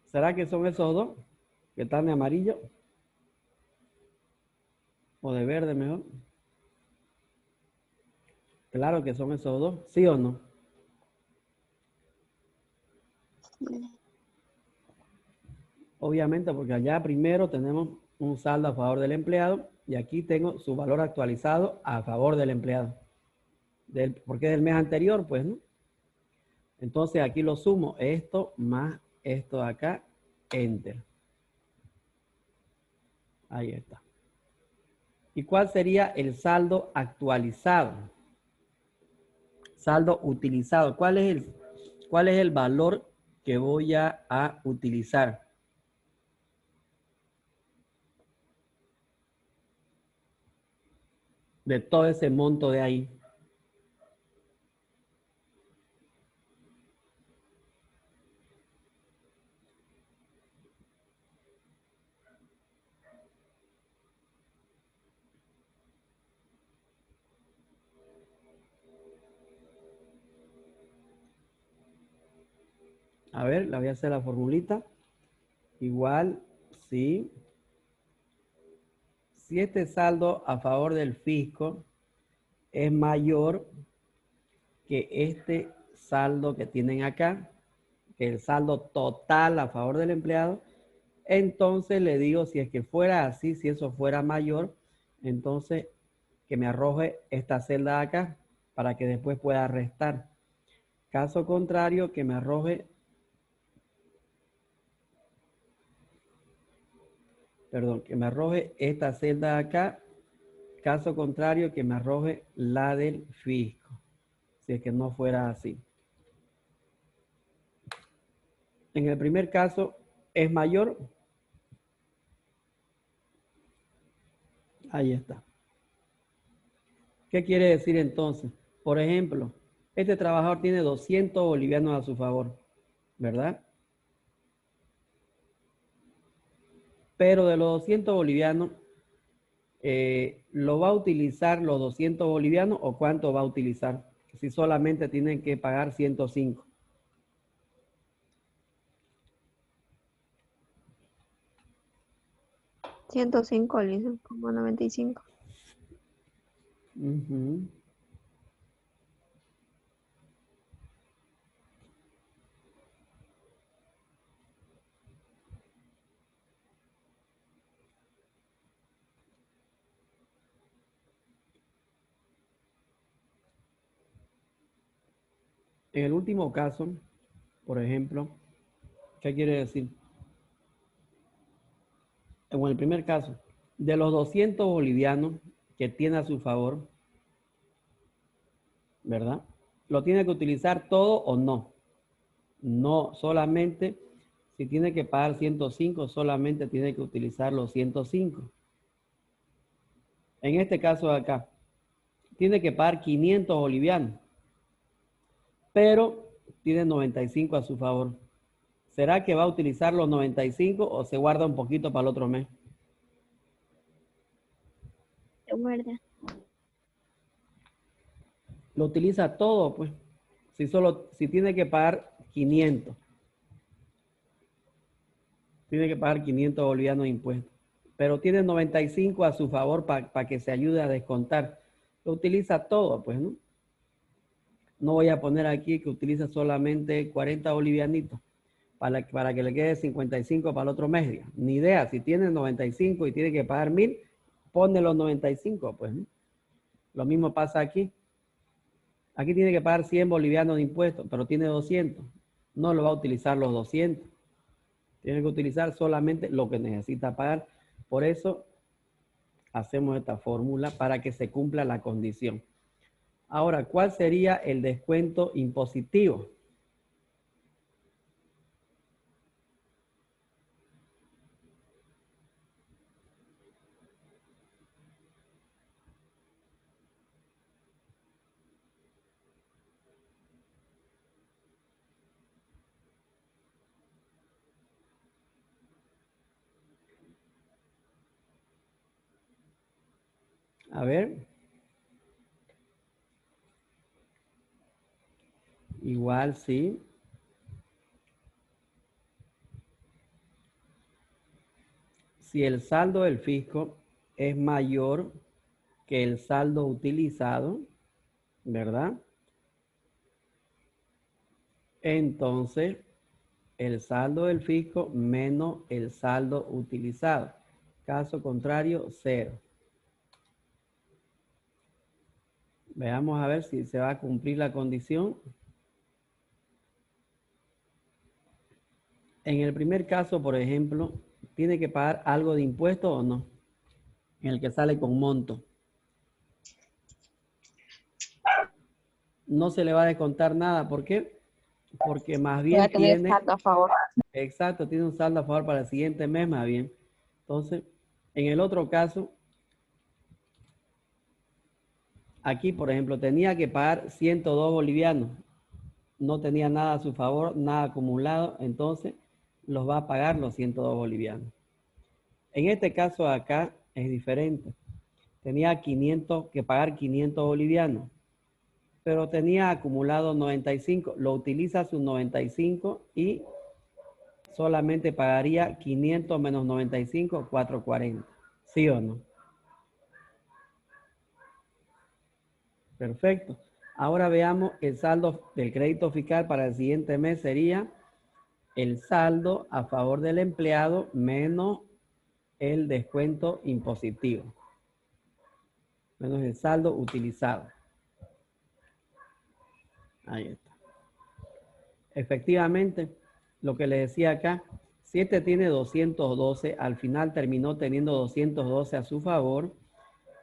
¿Será que son esos dos que están de amarillo? ¿O de verde mejor? Claro que son esos dos, ¿sí o no? Obviamente, porque allá primero tenemos un saldo a favor del empleado y aquí tengo su valor actualizado a favor del empleado. Porque es del mes anterior, pues, ¿no? Entonces aquí lo sumo, esto más esto de acá, enter. Ahí está. ¿Y cuál sería el saldo actualizado? Saldo utilizado. ¿Cuál es el valor que voy a utilizar? De todo ese monto de ahí. A ver, la voy a hacer la formulita. Igual, sí. Si este saldo a favor del fisco es mayor que este saldo que tienen acá, que el saldo total a favor del empleado, entonces le digo, si es que fuera así, si eso fuera mayor, entonces que me arroje esta celda de acá para que después pueda restar. Caso contrario, que me arroje, perdón, que me arroje esta celda de acá. Caso contrario, que me arroje la del fisco, si es que no fuera así. En el primer caso, ¿es mayor? Ahí está. ¿Qué quiere decir entonces? Por ejemplo, este trabajador tiene 200 bolivianos a su favor, ¿verdad? Pero de los 200 bolivianos, ¿lo va a utilizar los 200 bolivianos o cuánto va a utilizar? Si solamente tienen que pagar 105. Como 95. Ujú. En el último caso, por ejemplo, ¿qué quiere decir? En el primer caso, de los 200 bolivianos que tiene a su favor, ¿verdad? ¿Lo tiene que utilizar todo o no? No, solamente si tiene que pagar 105, solamente tiene que utilizar los 105. En este caso de acá, tiene que pagar 500 bolivianos, pero tiene 95 a su favor. ¿Será que va a utilizar los 95 o se guarda un poquito para el otro mes? Recuerda. Lo utiliza todo, pues. Si tiene que pagar 500, tiene que pagar 500 bolivianos de impuestos, pero tiene 95 a su favor para que se ayude a descontar. Lo utiliza todo, pues, ¿no? No voy a poner aquí que utiliza solamente 40 bolivianitos para que le quede 55 para el otro mes. Ni idea, si tiene 95 y tiene que pagar 1000, pone los 95, pues, ¿no? Lo mismo pasa aquí. Aquí tiene que pagar 100 bolivianos de impuestos, pero tiene 200. No lo va a utilizar los 200. Tiene que utilizar solamente lo que necesita pagar. Por eso hacemos esta fórmula para que se cumpla la condición. Ahora, ¿cuál sería el descuento impositivo? A ver. Igual, sí. Si el saldo del fisco es mayor que el saldo utilizado, ¿verdad? Entonces, el saldo del fisco menos el saldo utilizado. Caso contrario, 0. Veamos a ver si se va a cumplir la condición. En el primer caso, por ejemplo, ¿tiene que pagar algo de impuesto o no? En el que sale con monto. No se le va a descontar nada. ¿Por qué? Porque más Voy a bien tener tiene... saldo a favor. Exacto, tiene un saldo a favor para el siguiente mes, más bien. Entonces, en el otro caso, aquí, por ejemplo, tenía que pagar 102 bolivianos. No tenía nada a su favor, nada acumulado, entonces los va a pagar los 102 bolivianos. En este caso acá es diferente. Tenía que pagar 500 bolivianos, pero tenía acumulado 95. Lo utiliza sus 95 y solamente pagaría 500 menos 95, 440. ¿Sí o no? Perfecto. Ahora veamos el saldo del crédito fiscal para el siguiente mes sería el saldo a favor del empleado menos el descuento impositivo, menos el saldo utilizado. Ahí está. Efectivamente, lo que le decía acá, si este tiene 212, al final terminó teniendo 212 a su favor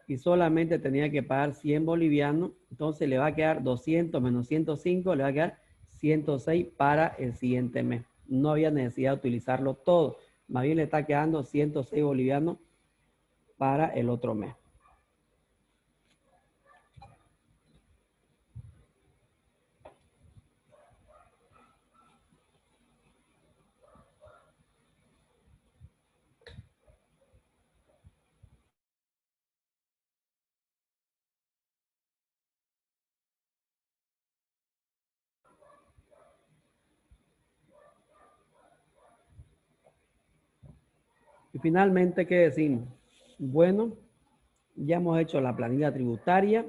y solamente tenía que pagar 100 bolivianos, entonces le va a quedar 200 menos 105, le va a quedar 106 para el siguiente mes. No había necesidad de utilizarlo todo, más bien le está quedando 106 bolivianos para el otro mes. Y finalmente, ¿qué decimos? Bueno, ya hemos hecho la planilla tributaria.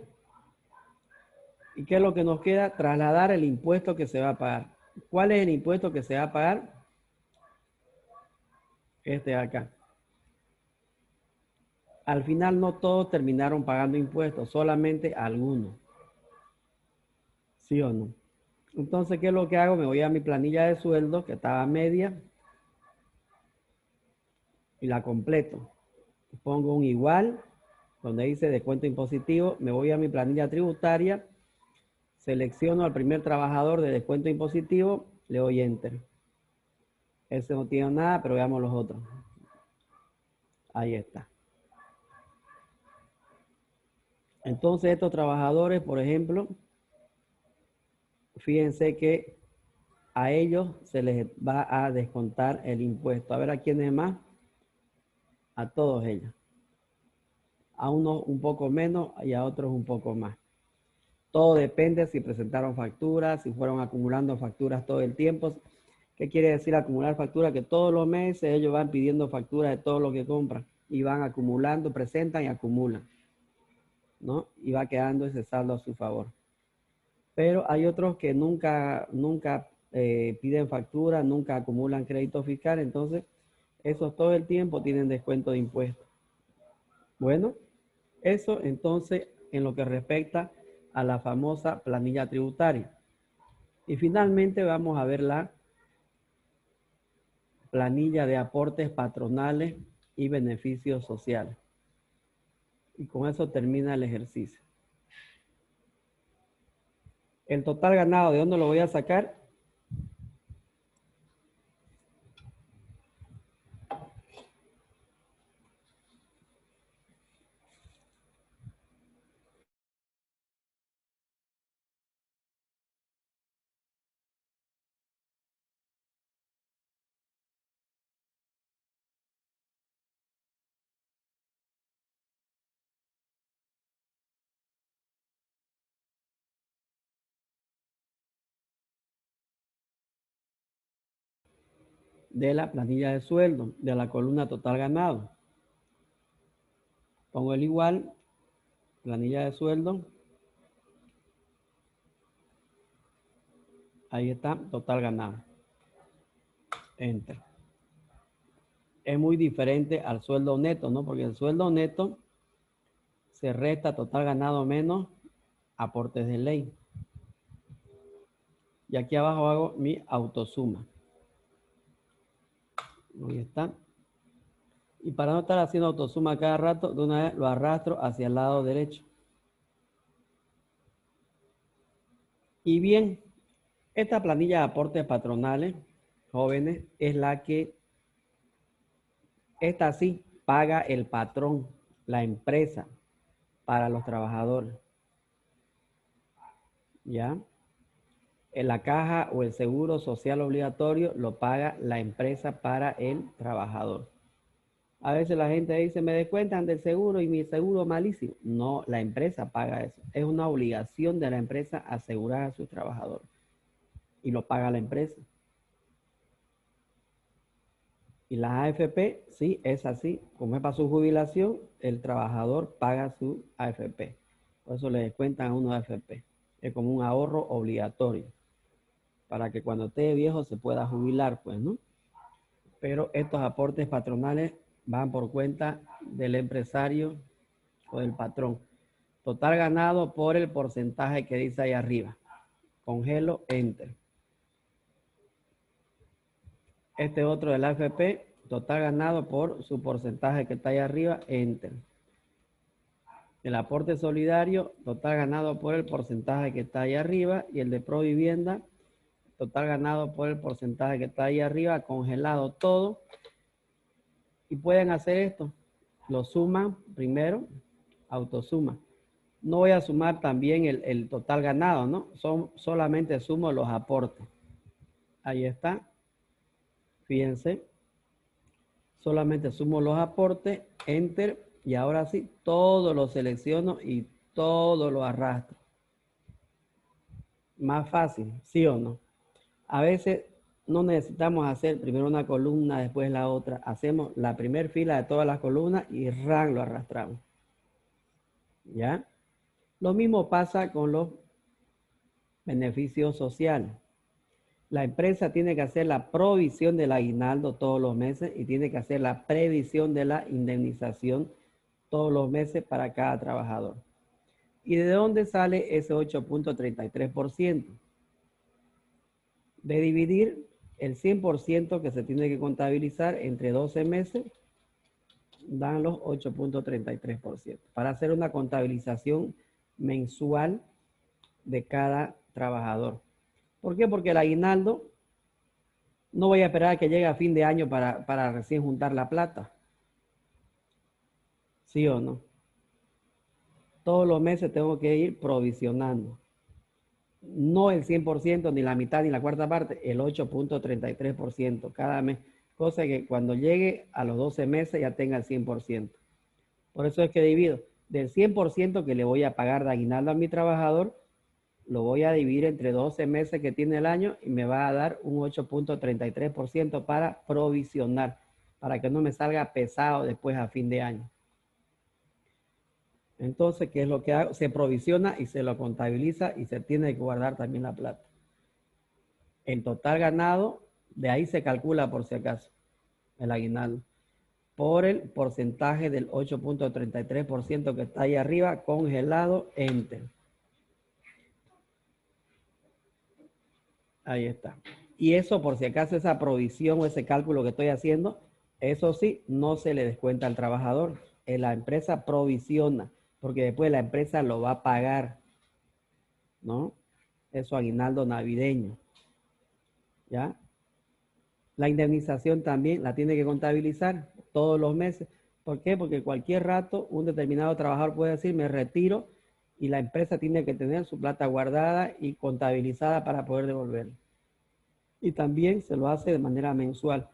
¿Y qué es lo que nos queda? Trasladar el impuesto que se va a pagar. ¿Cuál es el impuesto que se va a pagar? Este de acá. Al final no todos terminaron pagando impuestos, solamente algunos. ¿Sí o no? Entonces, ¿qué es lo que hago? Me voy a mi planilla de sueldo, que estaba media, y la completo. Pongo un igual, donde dice descuento impositivo, me voy a mi planilla tributaria, selecciono al primer trabajador de descuento impositivo, le doy Enter. Ese no tiene nada, pero veamos los otros. Ahí está. Entonces, estos trabajadores, por ejemplo, fíjense que a ellos se les va a descontar el impuesto. A ver, ¿a quiénes más? A todos ellos. A unos un poco menos y a otros un poco más. Todo depende si presentaron facturas, si fueron acumulando facturas todo el tiempo. ¿Qué quiere decir acumular facturas? Que todos los meses ellos van pidiendo facturas de todo lo que compran y van acumulando, presentan y acumulan, ¿no? Y va quedando ese saldo a su favor. Pero hay otros que nunca piden factura, nunca acumulan crédito fiscal, entonces esos todo el tiempo tienen descuento de impuestos. Bueno, eso entonces en lo que respecta a la famosa planilla tributaria. Y finalmente vamos a ver la planilla de aportes patronales y beneficios sociales. Y con eso termina el ejercicio. El total ganado, ¿de dónde lo voy a sacar? de la planilla de sueldo, de la columna total ganado. Pongo el igual, planilla de sueldo. Ahí está, total ganado. Enter. Es muy diferente al sueldo neto, ¿no? Porque el sueldo neto se resta total ganado menos aportes de ley. Y aquí abajo hago mi autosuma. Ahí está. Y para no estar haciendo autosuma cada rato, de una vez lo arrastro hacia el lado derecho. Y bien, esta planilla de aportes patronales, jóvenes, es la que, esta sí, paga el patrón, la empresa, para los trabajadores. ¿Ya? En la caja o el seguro social obligatorio lo paga la empresa para el trabajador. A veces la gente dice, me descuentan del seguro y mi seguro malísimo. No, la empresa paga eso. Es una obligación de la empresa asegurar a sus trabajadores. Y lo paga la empresa. Y la AFP, sí, es así. Como es para su jubilación, el trabajador paga su AFP. Por eso le descuentan a uno AFP. Es como un ahorro obligatorio. Para que cuando esté viejo se pueda jubilar, pues, ¿no? Pero estos aportes patronales van por cuenta del empresario o del patrón. Total ganado por el porcentaje que dice ahí arriba. Congelo, enter. Este otro del AFP, total ganado por su porcentaje que está ahí arriba, enter. El aporte solidario, total ganado por el porcentaje que está ahí arriba. Y el de Provivienda, total ganado por el porcentaje que está ahí arriba, congelado todo. Y pueden hacer esto. Lo suman primero, autosuma. No voy a sumar también el total ganado, ¿no? Solamente sumo los aportes. Ahí está. Fíjense. Solamente sumo los aportes, enter. Y ahora sí, todo lo selecciono y todo lo arrastro. Más fácil, ¿sí o no? A veces no necesitamos hacer primero una columna, después la otra. Hacemos la primera fila de todas las columnas y ran lo arrastramos. ¿Ya? Lo mismo pasa con los beneficios sociales. La empresa tiene que hacer la provisión del aguinaldo todos los meses y tiene que hacer la previsión de la indemnización todos los meses para cada trabajador. ¿Y de dónde sale ese 8.33%? De dividir el 100% que se tiene que contabilizar entre 12 meses, dan los 8.33%. Para hacer una contabilización mensual de cada trabajador. ¿Por qué? Porque el aguinaldo no voy a esperar a que llegue a fin de año para recién juntar la plata. ¿Sí o no? Todos los meses tengo que ir provisionando. No el 100%, ni la mitad, ni la cuarta parte, el 8.33% cada mes. Cosa que cuando llegue a los 12 meses ya tenga el 100%. Por eso es que divido del 100% que le voy a pagar de aguinaldo a mi trabajador, lo voy a dividir entre 12 meses que tiene el año y me va a dar un 8.33% para provisionar, para que no me salga pesado después a fin de año. Entonces, ¿qué es lo que hago? Se provisiona y se lo contabiliza y se tiene que guardar también la plata. El total ganado, de ahí se calcula por si acaso, el aguinaldo, por el porcentaje del 8.33% que está ahí arriba, congelado, enter. Ahí está. Y eso, por si acaso, esa provisión o ese cálculo que estoy haciendo, eso sí, no se le descuenta al trabajador. La empresa provisiona, porque después la empresa lo va a pagar, ¿no? Eso aguinaldo navideño. ¿Ya? La indemnización también la tiene que contabilizar todos los meses. ¿Por qué? Porque cualquier rato un determinado trabajador puede decir, me retiro, y la empresa tiene que tener su plata guardada y contabilizada para poder devolverla. Y también se lo hace de manera mensual.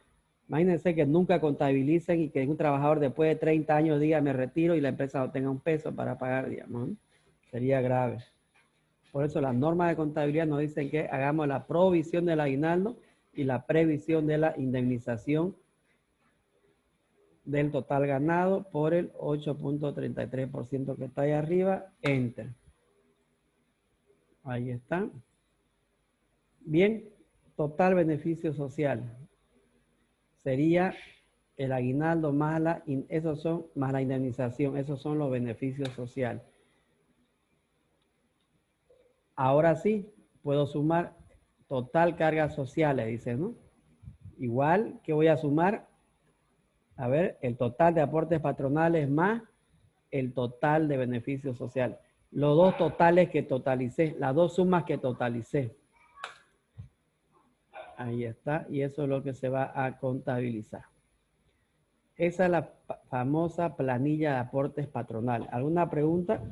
Imagínense que nunca contabilicen y que un trabajador después de 30 años diga me retiro y la empresa no tenga un peso para pagar, digamos, ¿no? Sería grave. Por eso las normas de contabilidad nos dicen que hagamos la provisión del aguinaldo y la previsión de la indemnización del total ganado por el 8.33% que está ahí arriba. Enter. Ahí está. Bien, total beneficio social. Sería el aguinaldo más más la indemnización. Esos son los beneficios sociales. Ahora sí, puedo sumar total cargas sociales, dice, ¿no? Igual que voy a sumar, a ver, el total de aportes patronales más el total de beneficios sociales. Los dos totales que totalicé, las dos sumas que totalicé. Ahí está, y eso es lo que se va a contabilizar. Esa es la famosa planilla de aportes patronales. ¿Alguna pregunta?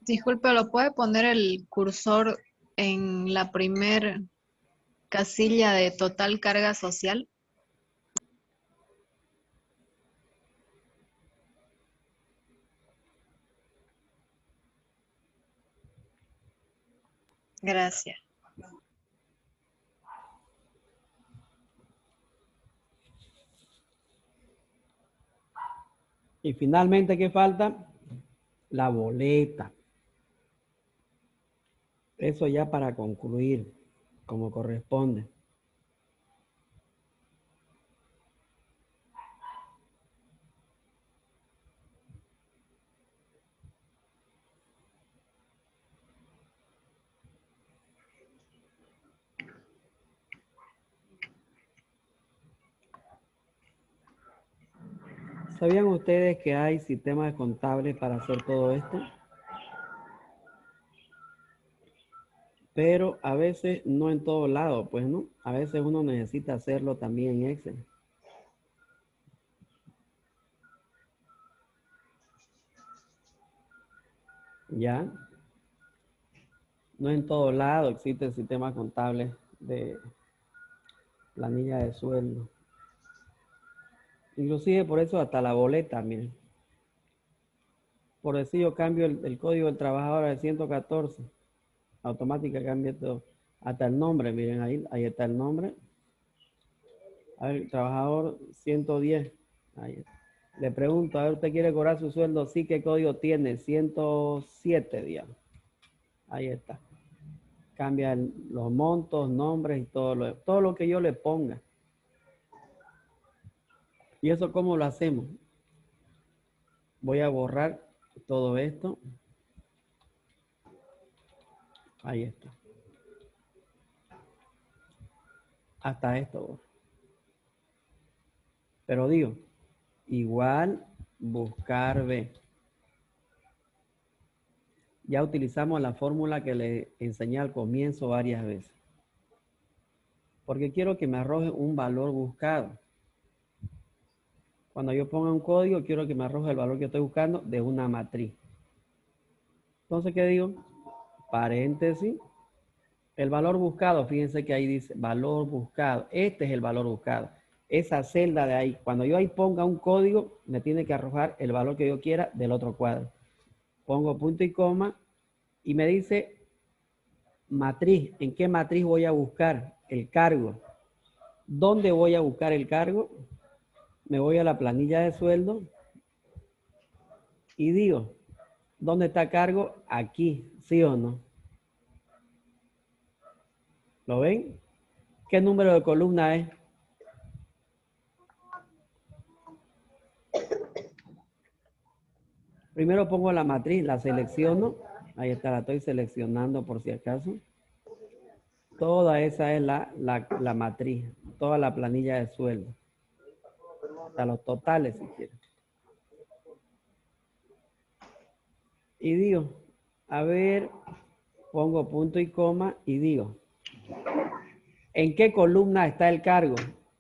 Disculpe, ¿lo puede poner el cursor en la primer casilla de total carga social? Gracias. Y finalmente, ¿qué falta? La boleta. Eso ya para concluir, como corresponde. ¿Sabían ustedes que hay sistemas contables para hacer todo esto? Pero a veces no en todo lado, pues no. A veces uno necesita hacerlo también en Excel. ¿Ya? No en todo lado existen sistemas contables de planilla de sueldo. Inclusive por eso hasta la boleta, miren. Por decir yo cambio el código del trabajador al 114. Automática cambia todo. Hasta el nombre, miren ahí está el nombre. A ver, trabajador 110. Ahí está. Le pregunto, a ver, ¿usted quiere cobrar su sueldo? Sí, ¿qué código tiene? 107, digamos. Ahí está. Cambia los montos, nombres y todo lo que yo le ponga. ¿Y eso cómo lo hacemos? Voy a borrar todo esto. Ahí está. Hasta esto. Pero digo, igual buscar B. Ya utilizamos la fórmula que le enseñé al comienzo varias veces. Porque quiero que me arroje un valor buscado. Cuando yo ponga un código, quiero que me arroje el valor que estoy buscando de una matriz. Entonces, ¿qué digo? Paréntesis. El valor buscado, fíjense que ahí dice valor buscado. Este es el valor buscado. Esa celda de ahí. Cuando yo ahí ponga un código, me tiene que arrojar el valor que yo quiera del otro cuadro. Pongo punto y coma y me dice matriz. ¿En qué matriz voy a buscar el cargo? ¿Dónde voy a buscar el cargo? Me voy a la planilla de sueldo y digo, ¿dónde está cargo? Aquí, ¿sí o no? ¿Lo ven? ¿Qué número de columna es? Primero pongo la matriz, la selecciono. Ahí está, la estoy seleccionando por si acaso. Toda esa es la matriz, toda la planilla de sueldo. Hasta los totales si quieren. Y digo, a ver, pongo punto y coma y digo, ¿En qué columna está el cargo?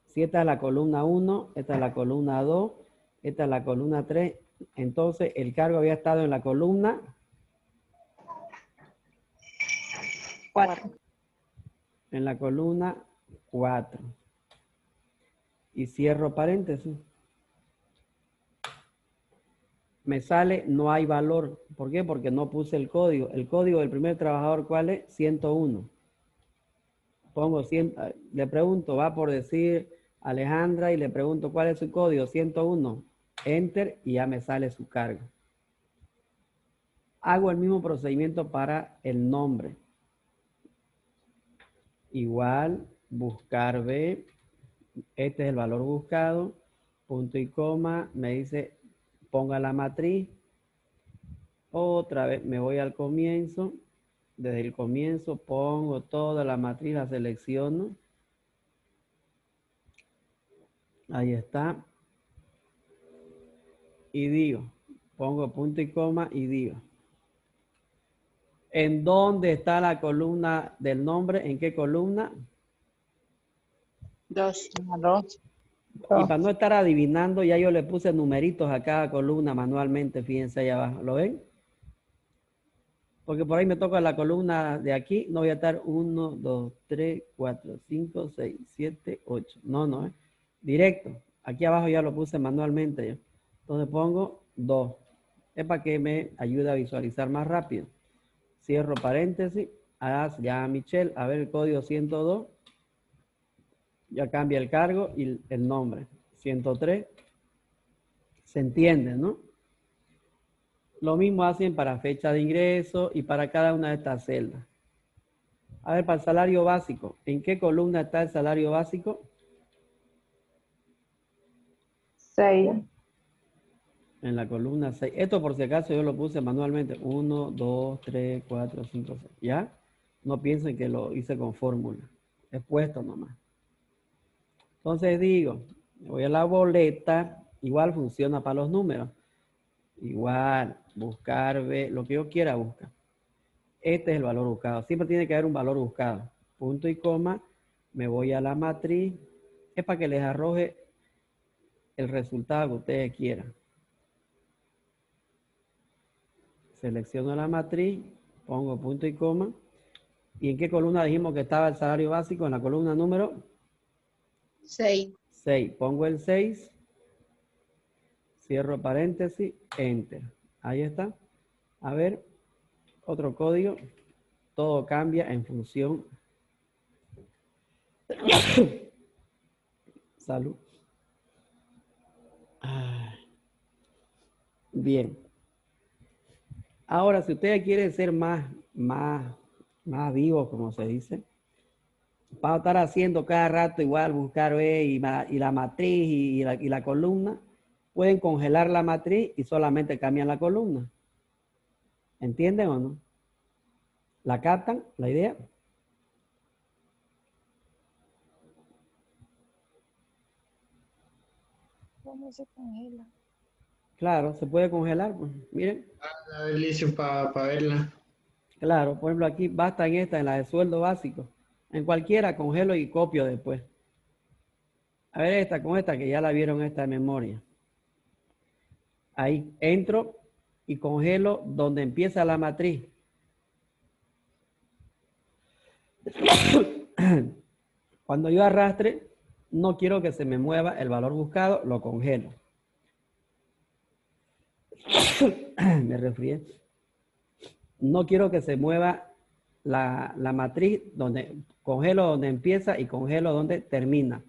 Si esta es la columna 1, esta es la columna 2, esta es la columna 3. Entonces, el cargo había estado en la columna 4. en la columna 4. Y cierro paréntesis. Me sale no hay valor. ¿Por qué? Porque no puse el código. El código del primer trabajador, ¿cuál es? 101. Pongo 100, le pregunto, va por decir Alejandra y le pregunto cuál es su código, 101. Enter y ya me sale su cargo. Hago el mismo procedimiento para el nombre. Igual, buscar B. Este es el valor buscado. Punto y coma. Me dice, ponga la matriz. Otra vez me voy al comienzo. Desde el comienzo pongo toda la matriz, la selecciono. Ahí está. Y digo, pongo punto y coma y digo. ¿En dónde está la columna del nombre? ¿En qué columna? 2. Y para no estar adivinando, ya yo le puse numeritos a cada columna manualmente, fíjense ahí abajo. ¿Lo ven? Porque por ahí me toca la columna de aquí, no voy a estar 1, 2, 3, 4, 5, 6, 7, 8. No. Directo. Aquí abajo ya lo puse manualmente yo. Entonces pongo 2. Es para que me ayude a visualizar más rápido. Cierro paréntesis. Ya Michelle, a ver el código 102. Ya cambia el cargo y el nombre. 103. Se entiende, ¿no? Lo mismo hacen para fecha de ingreso y para cada una de estas celdas. A ver, para el salario básico. ¿En qué columna está el salario básico? 6. En la columna 6. Esto por si acaso yo lo puse manualmente. 1, 2, 3, 4, 5, 6. ¿Ya? No piensen que lo hice con fórmula. He puesto nomás. Entonces digo, voy a la boleta. Igual funciona para los números. Igual, buscar, ver, lo que yo quiera buscar. Este es el valor buscado. Siempre tiene que haber un valor buscado. Punto y coma. Me voy a la matriz. Es para que les arroje el resultado que ustedes quieran. Selecciono la matriz. Pongo punto y coma. ¿Y en qué columna dijimos que estaba el salario básico? En la columna número 6. 6. Pongo el 6. Cierro paréntesis. Enter. Ahí está. A ver. Otro código. Todo cambia en función. Salud. Bien. Ahora, si ustedes quieren ser más vivos, como se dice, para estar haciendo cada rato igual, buscar B y la matriz y la columna, pueden congelar la matriz y solamente cambian la columna. ¿Entienden o no? ¿La captan la idea? ¿Cómo se congela? Claro, se puede congelar. Pues, miren. A ver, Licio, para verla. Claro, por ejemplo, aquí basta en esta, en la de sueldo básico. En cualquiera congelo y copio después. A ver esta con esta, que ya la vieron esta de memoria. Ahí entro y congelo donde empieza la matriz. Cuando yo arrastre, no quiero que se me mueva el valor buscado, lo congelo. Me resfrié. No quiero que se mueva la matriz, donde congelo donde empieza y congelo donde termina.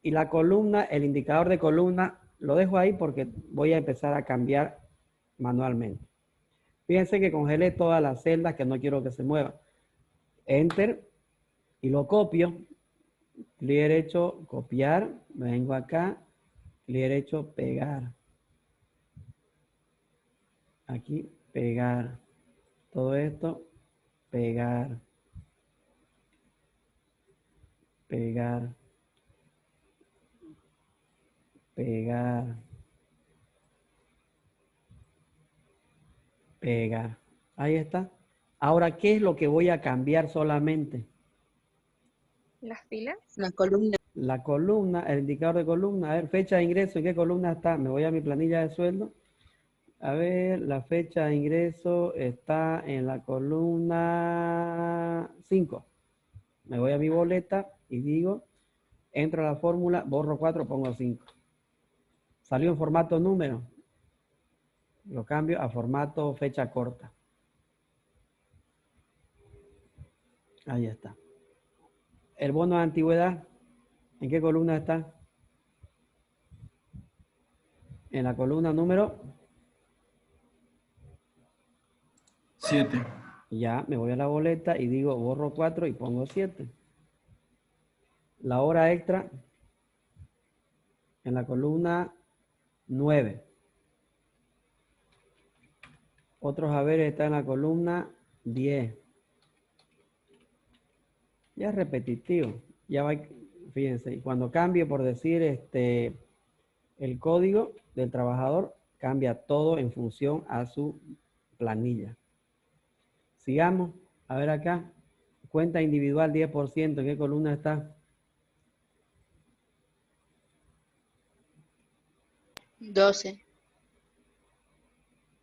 Y la columna, el indicador de columna, lo dejo ahí porque voy a empezar a cambiar manualmente. Fíjense que congelé todas las celdas que no quiero que se muevan. Enter y lo copio. Clic derecho, copiar. Vengo acá. Clic derecho, pegar. Aquí, pegar. Todo esto, pegar. Pegar. Pegar. Pegar. Ahí está. Ahora, ¿qué es lo que voy a cambiar solamente? Las filas. La columna. La columna, el indicador de columna, a ver, fecha de ingreso, ¿en qué columna está? Me voy a mi planilla de sueldo. A ver, la fecha de ingreso está en la columna 5. Me voy a mi boleta y digo, entro a la fórmula, borro 4, pongo 5. Salió en formato número. Lo cambio a formato fecha corta. Ahí está. El bono de antigüedad, ¿en qué columna está? En la columna número 7. Ya, me voy a la boleta y digo borro 4 y pongo 7. La hora extra en la columna 9. Otros haberes está en la columna 10. Ya es repetitivo. Ya va, fíjense, y cuando cambie por decir el código del trabajador, cambia todo en función a su planilla. Sigamos, a ver acá, cuenta individual 10%, ¿en qué columna está? 12.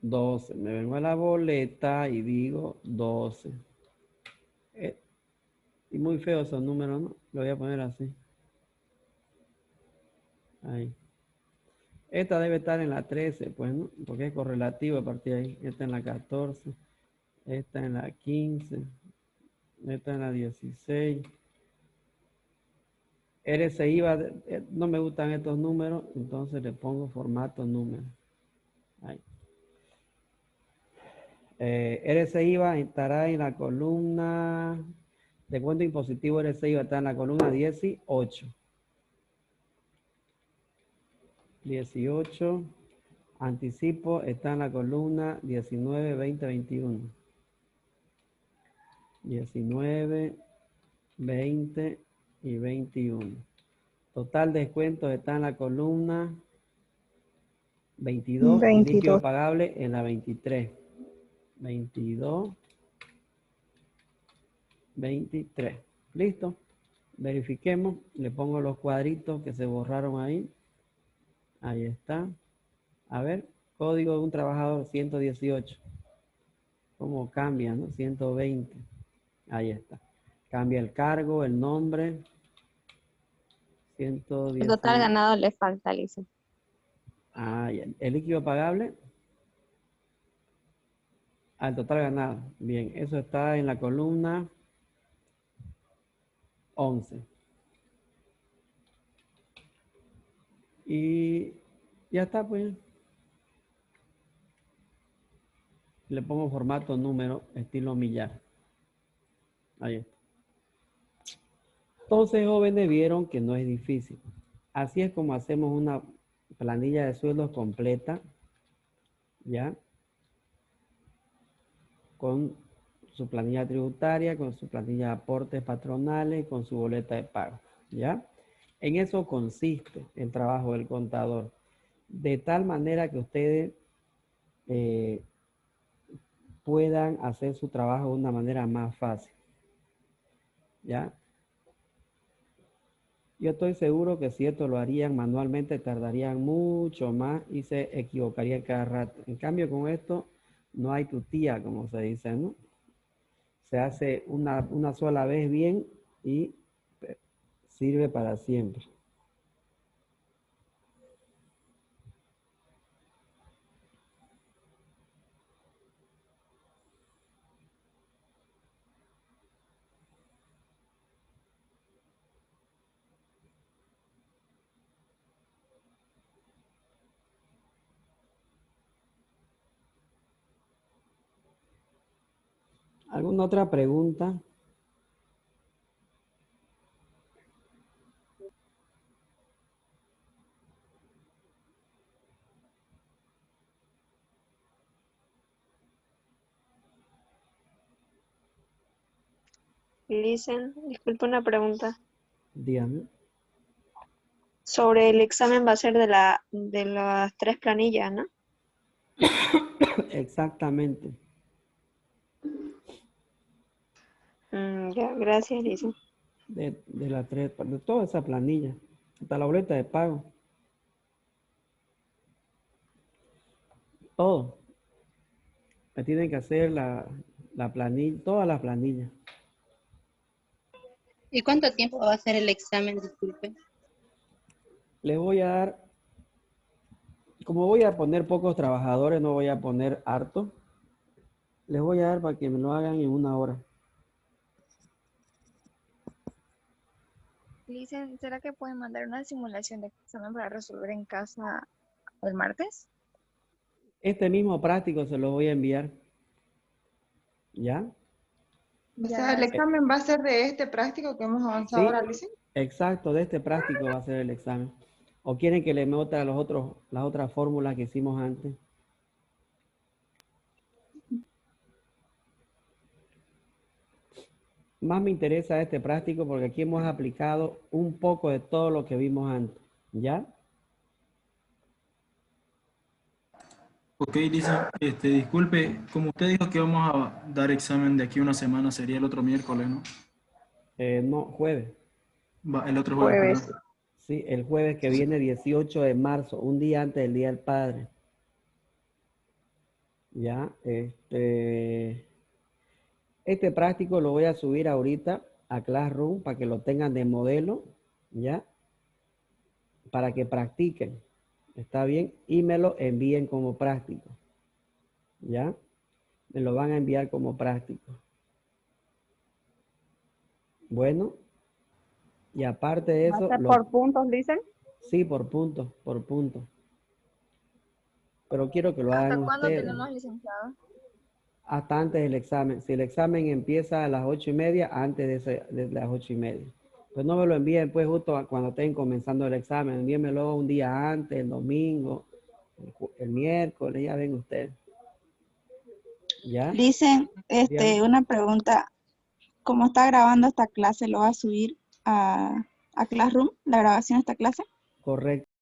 12, me vengo a la boleta y digo 12. Y muy feo esos números, ¿no? Lo voy a poner así. Ahí. Esta debe estar en la 13, pues, ¿no? Porque es correlativo a partir de ahí. Esta en la 14, esta en la 15, esta en la 16. RCIVA, no me gustan estos números, entonces le pongo formato número. Ahí. RCIVA estará en la columna, de cuento impositivo RCIVA está en la columna 18. 18. Anticipo está en la columna 19, 20, 21. 19, 20 y 21. Total descuento está en la columna 22. 22. Líquido pagable en la 23. 22, 23. ¿Listo? Verifiquemos. Le pongo los cuadritos que se borraron ahí. Ahí está. A ver, código de un trabajador 118. ¿Cómo cambia, no? 120. Ahí está. Cambia el cargo, el nombre. 110. El total ganado le falta, Lisa. Ah, ya. ¿El líquido pagable? Al total ganado. Bien, eso está en la columna 11. Y ya está, pues. Le pongo formato número, estilo millar. Ahí está. Entonces, jóvenes, vieron que no es difícil. Así es como hacemos una planilla de sueldos completa, ¿ya? Con su planilla tributaria, con su planilla de aportes patronales, con su boleta de pago, ¿ya? En eso consiste el trabajo del contador. De tal manera que ustedes puedan hacer su trabajo de una manera más fácil, ¿ya? Yo estoy seguro que si esto lo harían manualmente, tardarían mucho más y se equivocarían cada rato. En cambio, con esto no hay tutía, como se dice, ¿no? Se hace una sola vez bien y sirve para siempre. ¿Alguna otra pregunta? Listen, disculpe una pregunta. Dígame. Sobre el examen va a ser de las 3 planillas, ¿no? Exactamente. Ya, gracias, Lisa. de las tres, de toda esa planilla, hasta la boleta de pago. Todo. Me tienen que hacer la planilla, todas las planillas. ¿Y cuánto tiempo va a ser el examen? Disculpe. Les voy a dar, como voy a poner pocos trabajadores, no voy a poner harto. Les voy a dar para que me lo hagan en 1 hora. Dicen, ¿será que pueden mandar una simulación de examen para resolver en casa el martes? Este mismo práctico se lo voy a enviar. ¿Ya? O sea, el examen va a ser de este práctico que hemos avanzado Sí, ahora, Alicia. exacto, de este práctico va a ser el examen. ¿O quieren que le meta las otras fórmulas que hicimos antes? Más me interesa este práctico porque aquí hemos aplicado un poco de todo lo que vimos antes. ¿Ya? Ok, Lisa, disculpe, como usted dijo que vamos a dar examen de aquí a 1 semana, sería el otro miércoles, ¿no? No, jueves. El otro jueves. Jueves. Sí, el jueves que viene, 18 de marzo, un día antes del Día del Padre. Ya, este práctico lo voy a subir ahorita a Classroom para que lo tengan de modelo, ¿ya? Para que practiquen, ¿está bien? Y me lo envíen como práctico, ¿ya? Me lo van a enviar como práctico. Bueno, y aparte de ¿Va a eso... ser por puntos, dicen? Sí, por puntos, por puntos. Pero quiero que lo hagan ¿Hasta cuándo ustedes. tenemos, licenciado? Hasta antes del examen. Si el examen empieza a las 8:30, antes de las 8:30. Pues no me lo envíen pues justo cuando estén comenzando el examen. Envíenmelo un día antes, el domingo, el miércoles, ya ven ustedes. ¿Ya? Dicen, Dígame. una pregunta. ¿Cómo está grabando esta clase? ¿Lo va a subir a Classroom, la grabación de esta clase? Correcto.